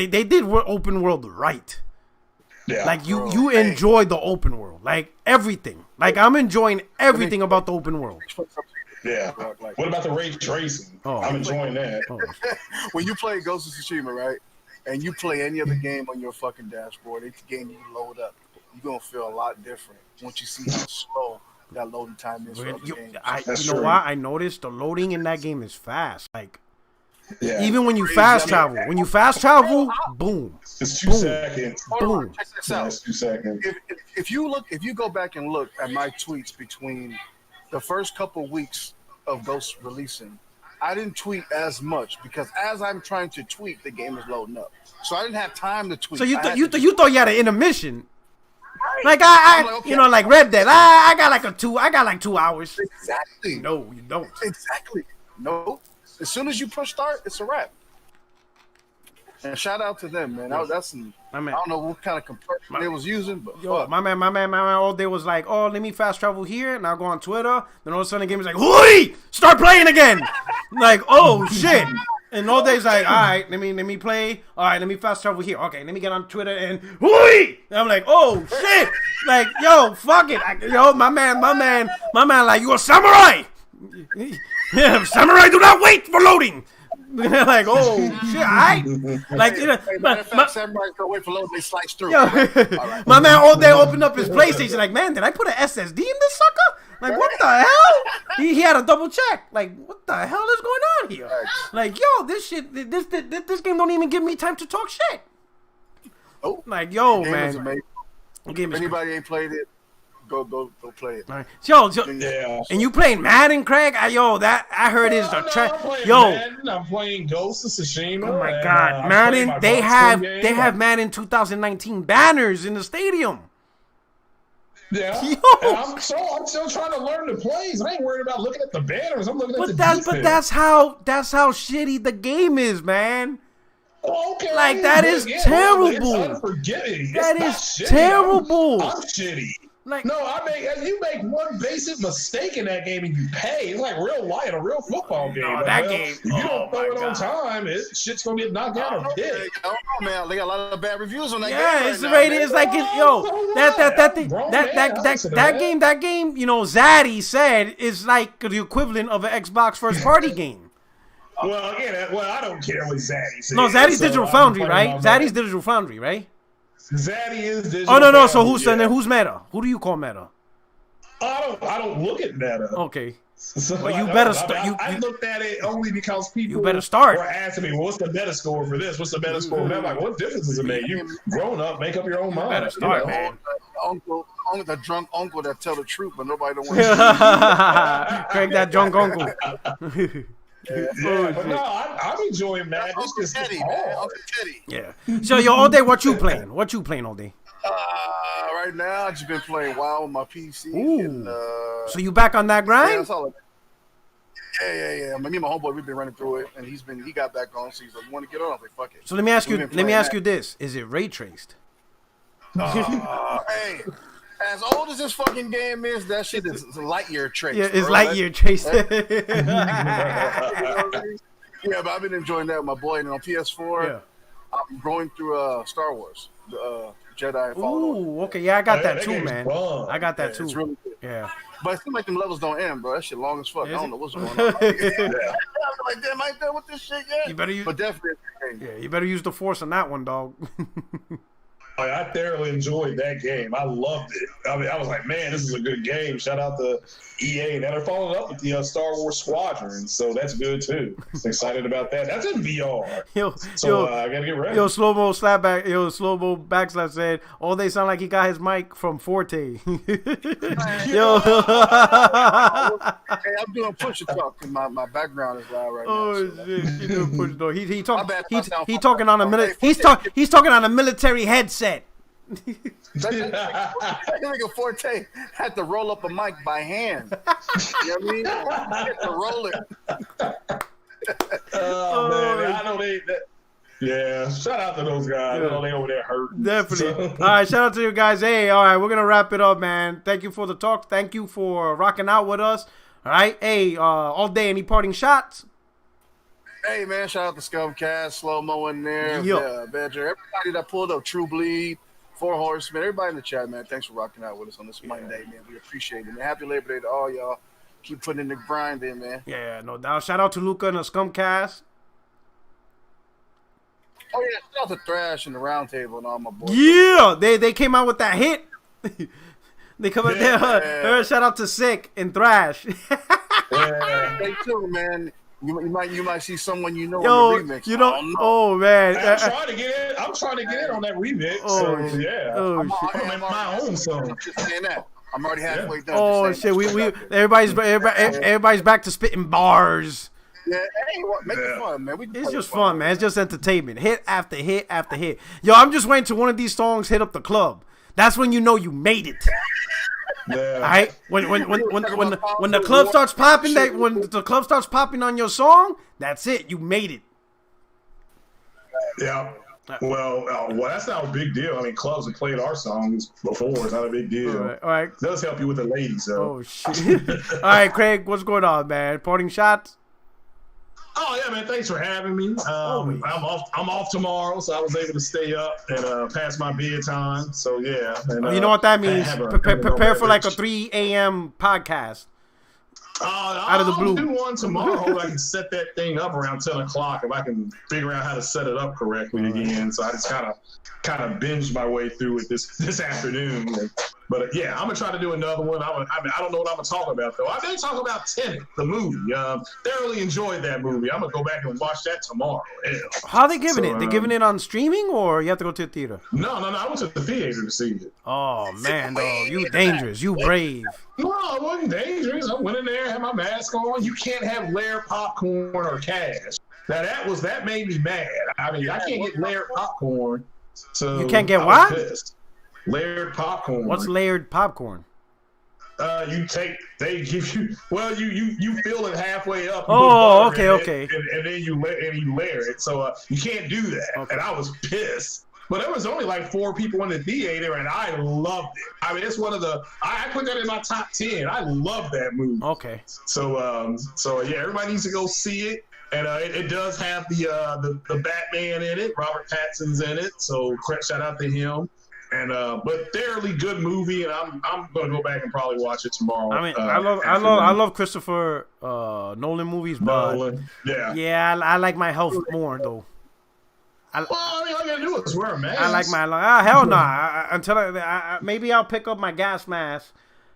did open world right. Yeah. Like, you enjoy the open world. Like, everything. Like, I'm enjoying everything about the open world. Yeah. What about the ray tracing? Oh, I'm enjoying that. Oh. When you play Ghost of Tsushima, right, and you play any other game on your fucking dashboard, it's the game you load up. You're going to feel a lot different once you see how slow that loading time is. You know what? I noticed the loading in that game is fast. Like, even when you fast travel, boom. It's 2 seconds. Boom. Check this out. It's 2 seconds. If you go back and look at my tweets between the first couple weeks of Ghost releasing, I didn't tweet as much because as I'm trying to tweet, the game is loading up. So I didn't have time to tweet. So you thought you had an intermission. Like like Red Dead. I got like 2 hours. Exactly. No, you don't. Exactly. No. As soon as you push start, it's a wrap. And shout out to them, man. I don't know what kind of compression they was using, but my man all day was like, "Oh, let me fast travel here," and I'll go on Twitter. Then all of a sudden, the game is like, "Hooey! Start playing again!" Like, oh shit. And all day's like, all right, let me play. All right, let me fast travel here. Okay, let me get on Twitter and whooey! And I'm like, oh shit! Like, yo, fuck it. My man, like, you a samurai? Yeah, samurai do not wait for loading. Like, oh shit, alright. Like, samurai don't wait for loading, they slice through. Right. My man all day opened up his PlayStation, like, man, did I put an SSD in this sucker? Like, what the hell? He had a double check. Like, what the hell is going on here? Like, yo, this game don't even give me time to talk shit. Oh, like, yo, man. If anybody ain't played it, go play it. All right. Yeah. And you playing Madden, Craig? I heard is the track. Madden. I'm playing Ghost of Tsushima. Oh my God, Madden! They have Madden 2019 banners in the stadium. Yeah, I'm still trying to learn the plays. I ain't worried about looking at the banners. I'm looking at the defense. But that's how shitty the game is, man. Okay, like that is terrible. It's unforgiving. That is terrible. I'm shitty. Like, no, you make one basic mistake in that game and you pay. It's like real life, a real football game. No, that game. If you don't throw it on time, shit's gonna get knocked out of it. I don't know, man. They got a lot of bad reviews on that game. Yeah, it's rated. It's like that game. You know, Zaddy said is like the equivalent of an Xbox first party game. Well, again, I don't care what Zaddy says. No, Zaddy's Digital Foundry, right? Zaddy's Digital Foundry, right? Zaddy is Digital. Oh no. Foundry, So who's Meta? Who do you call Meta? I don't look at Meta. Okay. So well, you better start. I looked at it only because people were asking me, well, what's the meta score for this? What's the meta score for that? I'm like, what difference does it make? You grown up, make up your own mind. Better start, man. The drunk uncle that tell the truth, but nobody don't want to. Craig, that drunk uncle. But no, I'm enjoying that. Uncle Teddy, man. Uncle Teddy. Yeah. So, all day, what you playing? What you playing all day? Right now, I've just been playing WoW on my PC. Ooh. And, so you back on that grind? Yeah. Me and my homeboy, we've been running through it, and he got back on. So he's like, "You want to get on?" I was like, "Fuck it." So let me ask you this: is it ray traced? Hey. As old as this fucking game is, that shit is light year traced. Yeah, it's light year traced. Yeah, but I've been enjoying that with my boy. And on PS4, I'm going through Star Wars, the Jedi Fallen Order. Ooh, okay, yeah, I got that too, man. I got that too. It's really good. Yeah. But it seems like them levels don't end, bro. That shit long as fuck. I don't know what's going on. I'm like, damn, I ain't done with this shit yet. You better use. But definitely. Yeah, you better use the Force on that one, dog. I thoroughly enjoyed that game. I loved it. I mean, I was like, man, this is a good game. Shout out to EA. Now they're following up with the Star Wars Squadron, so that's good too. Excited about that. That's in VR. I gotta get ready. Slow-mo slapback. Slow-mo backslap said, "Oh, they sound like he got his mic from Forte." Hey, I'm doing push talk because my background is loud right now. So shit, you doing push talk. He's talking on a he's talking on a military headset. That nigga Forte had to roll up a mic by hand. You know what I mean? He had to roll it. Man, I know they. Yeah, shout out to those guys. I know they over there hurting. Definitely. All right, shout out to you guys. Hey, all right, we're gonna wrap it up, man. Thank you for the talk. Thank you for rocking out with us. All right, hey, all day. Any parting shots? Hey, man, shout out to Scumcast, Slow-Mo in there, Badger, everybody that pulled up, True Bleed, Four Horsemen, everybody in the chat, man. Thanks for rocking out with us on this Monday, man. We appreciate it, man. Happy Labor Day to all y'all. Keep putting in the grind in, man. Yeah, no doubt. Shout out to Luca and the Scumcast. Oh, yeah, shout out to Thrash and the Roundtable and all my boys. Yeah, they came out with that hit. They come out there. Shout out to Sick and Thrash. Stay tuned, man. You might see someone you know on the remix. You know, oh man, I'm trying to get in. I'm trying to get in on that remix. Oh, so, yeah, I'm my own song. Just saying that. I'm already halfway done. Oh shit, everybody's back to spitting bars. Yeah, hey, make it fun, man. It's just fun, man. It's just entertainment. Hit after hit after hit. Yo, I'm just waiting till one of these songs hit up the club. That's when you know you made it. Yeah. All right. When the club starts popping, when the club starts popping on your song, that's it. You made it. Yeah. Well, that's not a big deal. I mean, clubs have played our songs before. It's not a big deal. All right. It does help you with the ladies, though. Oh shit. All right, Craig, what's going on, man? Parting shots. Oh yeah, man! Thanks for having me. I'm off tomorrow, so I was able to stay up and pass my bedtime. So yeah. And, you know what that means? Prepare for like a 3 a.m. podcast. Out of the blue. I'll do one tomorrow. I can set that thing up around 10 o'clock if I can figure out how to set it up correctly again. So I just kind of binged my way through it this afternoon. yeah, I'm gonna try to do another one. I don't know what I'm gonna talk about though. I did talk about Tenet, the movie. Thoroughly enjoyed that movie. I'm gonna go back and watch that tomorrow. Hell. How are they giving it? They giving it on streaming, or you have to go to the theater? No. I went to the theater to see it. Oh man, though, you dangerous, you brave. No, it wasn't dangerous. I went in there, had my mask on. You can't have layered popcorn or cash. Now that made me mad. I mean, I can't get layered popcorn. So you can't get what? Pissed. Layered popcorn. What's layered popcorn? They give you, well, you fill it halfway up. Oh, okay. And then you layer it. So you can't do that. Okay. And I was pissed. But there was only like 4 people in the theater, and I loved it. I mean, it's one of the, I put that in my top 10. I love that movie. Okay. So yeah, everybody needs to go see it. And it does have the Batman in it. Robert Pattinson's in it. So shout out to him. And but thoroughly good movie, and I'm gonna go back and probably watch it tomorrow. I mean, I love Christopher Nolan movies, but I like my health more though. Well, I mean, all you gotta do is wear a mask. I like my hell no. Until maybe I'll pick up my gas mask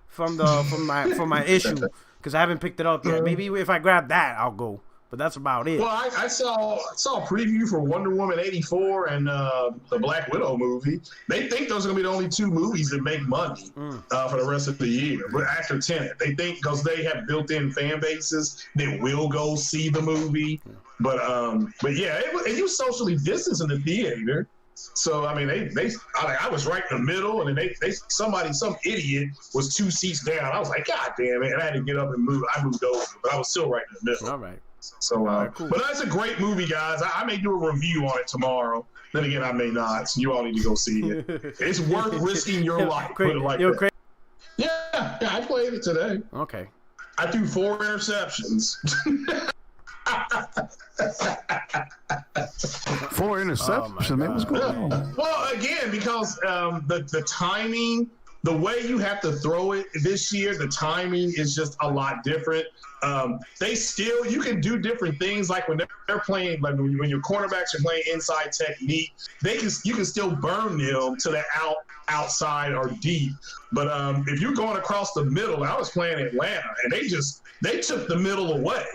from my issue because I haven't picked it up yet. Maybe if I grab that, I'll go. But that's about it. Well, I saw a preview for Wonder Woman 84 and the Black Widow movie. They think those are going to be the only 2 movies that make money for the rest of the year. But after Tenet, they think because they have built-in fan bases, they will go see the movie. But yeah, it was socially distanced in the theater. So I mean, I was right in the middle, and then some idiot was 2 seats down. I was like, God damn it! And I had to get up and move. I moved over, but I was still right in the middle. All right. So, cool. But that's a great movie, guys. I may do a review on it tomorrow. Then again, I may not. So you all need to go see it. It's worth risking your life. Put it like that. Yeah, I played it today. Okay. I threw 4 interceptions. 4 interceptions, man. What's going on? Well, again, because the timing, the way you have to throw it this year, the timing is just a lot different. You can do different things, like when they're playing, like when your cornerbacks are playing inside technique, you can still burn them to the outside or deep. But if you're going across the middle, I was playing Atlanta, and they took the middle away.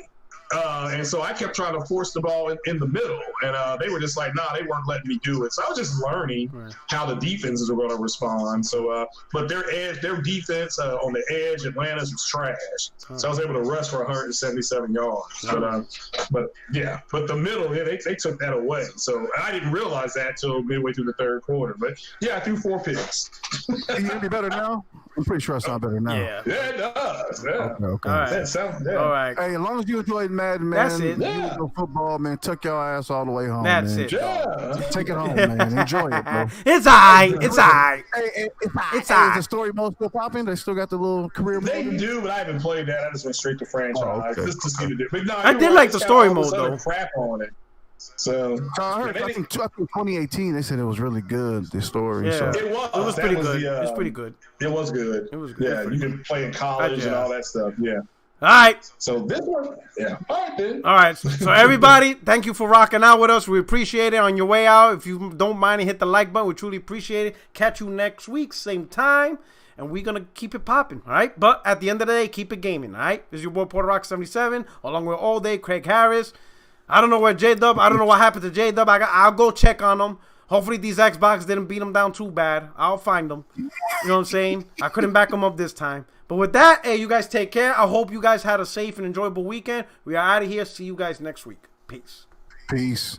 And so I kept trying to force the ball in the middle, and they were just like, nah, they weren't letting me do it. So I was just learning how the defenses were going to respond. So, but their defense on the edge, Atlanta's was trash. So I was able to rush for 177 yards. But the middle, they took that away. So I didn't realize that till midway through the 3rd quarter. But yeah, I threw 4 picks. You any better now? I'm pretty sure I sound better now. Yeah, it does. Yeah. Okay. All right. All right. Hey, as long as you enjoyed Madden, man. That's it. Yeah. Football, man. Tuck your ass all the way home. That's man. it. Yeah. Just take it home, man. Enjoy it, bro. It's alright. It's alright. Hey, it's alright. Is the story mode still popping? They still got the little career mode? They do, but I haven't played that. I just went straight to franchise. Just to see the difference. No, I did like the story mode though. Crap on it. So I heard. I think 2018 they said it was really good. The story. Yeah, so. it was pretty good. It was pretty good. It was good. It was good. Yeah, you can play in college and all that stuff. Yeah. All right. So this one, yeah. All right, then. All right. So everybody, thank you for rocking out with us. We appreciate it. On your way out, if you don't mind, hit the like button. We truly appreciate it. Catch you next week, same time. And we're going to keep it popping, all right? But at the end of the day, keep it gaming, all right? This is your boy, Puerto Rock 77, along with All Day, Craig Harris. I don't know where J-Dub, I don't know what happened to J-Dub. I'll go check on him. Hopefully these Xbox didn't beat him down too bad. I'll find them. You know what I'm saying? I couldn't back him up this time. But with that, hey, you guys take care. I hope you guys had a safe and enjoyable weekend. We are out of here. See you guys next week. Peace. Peace.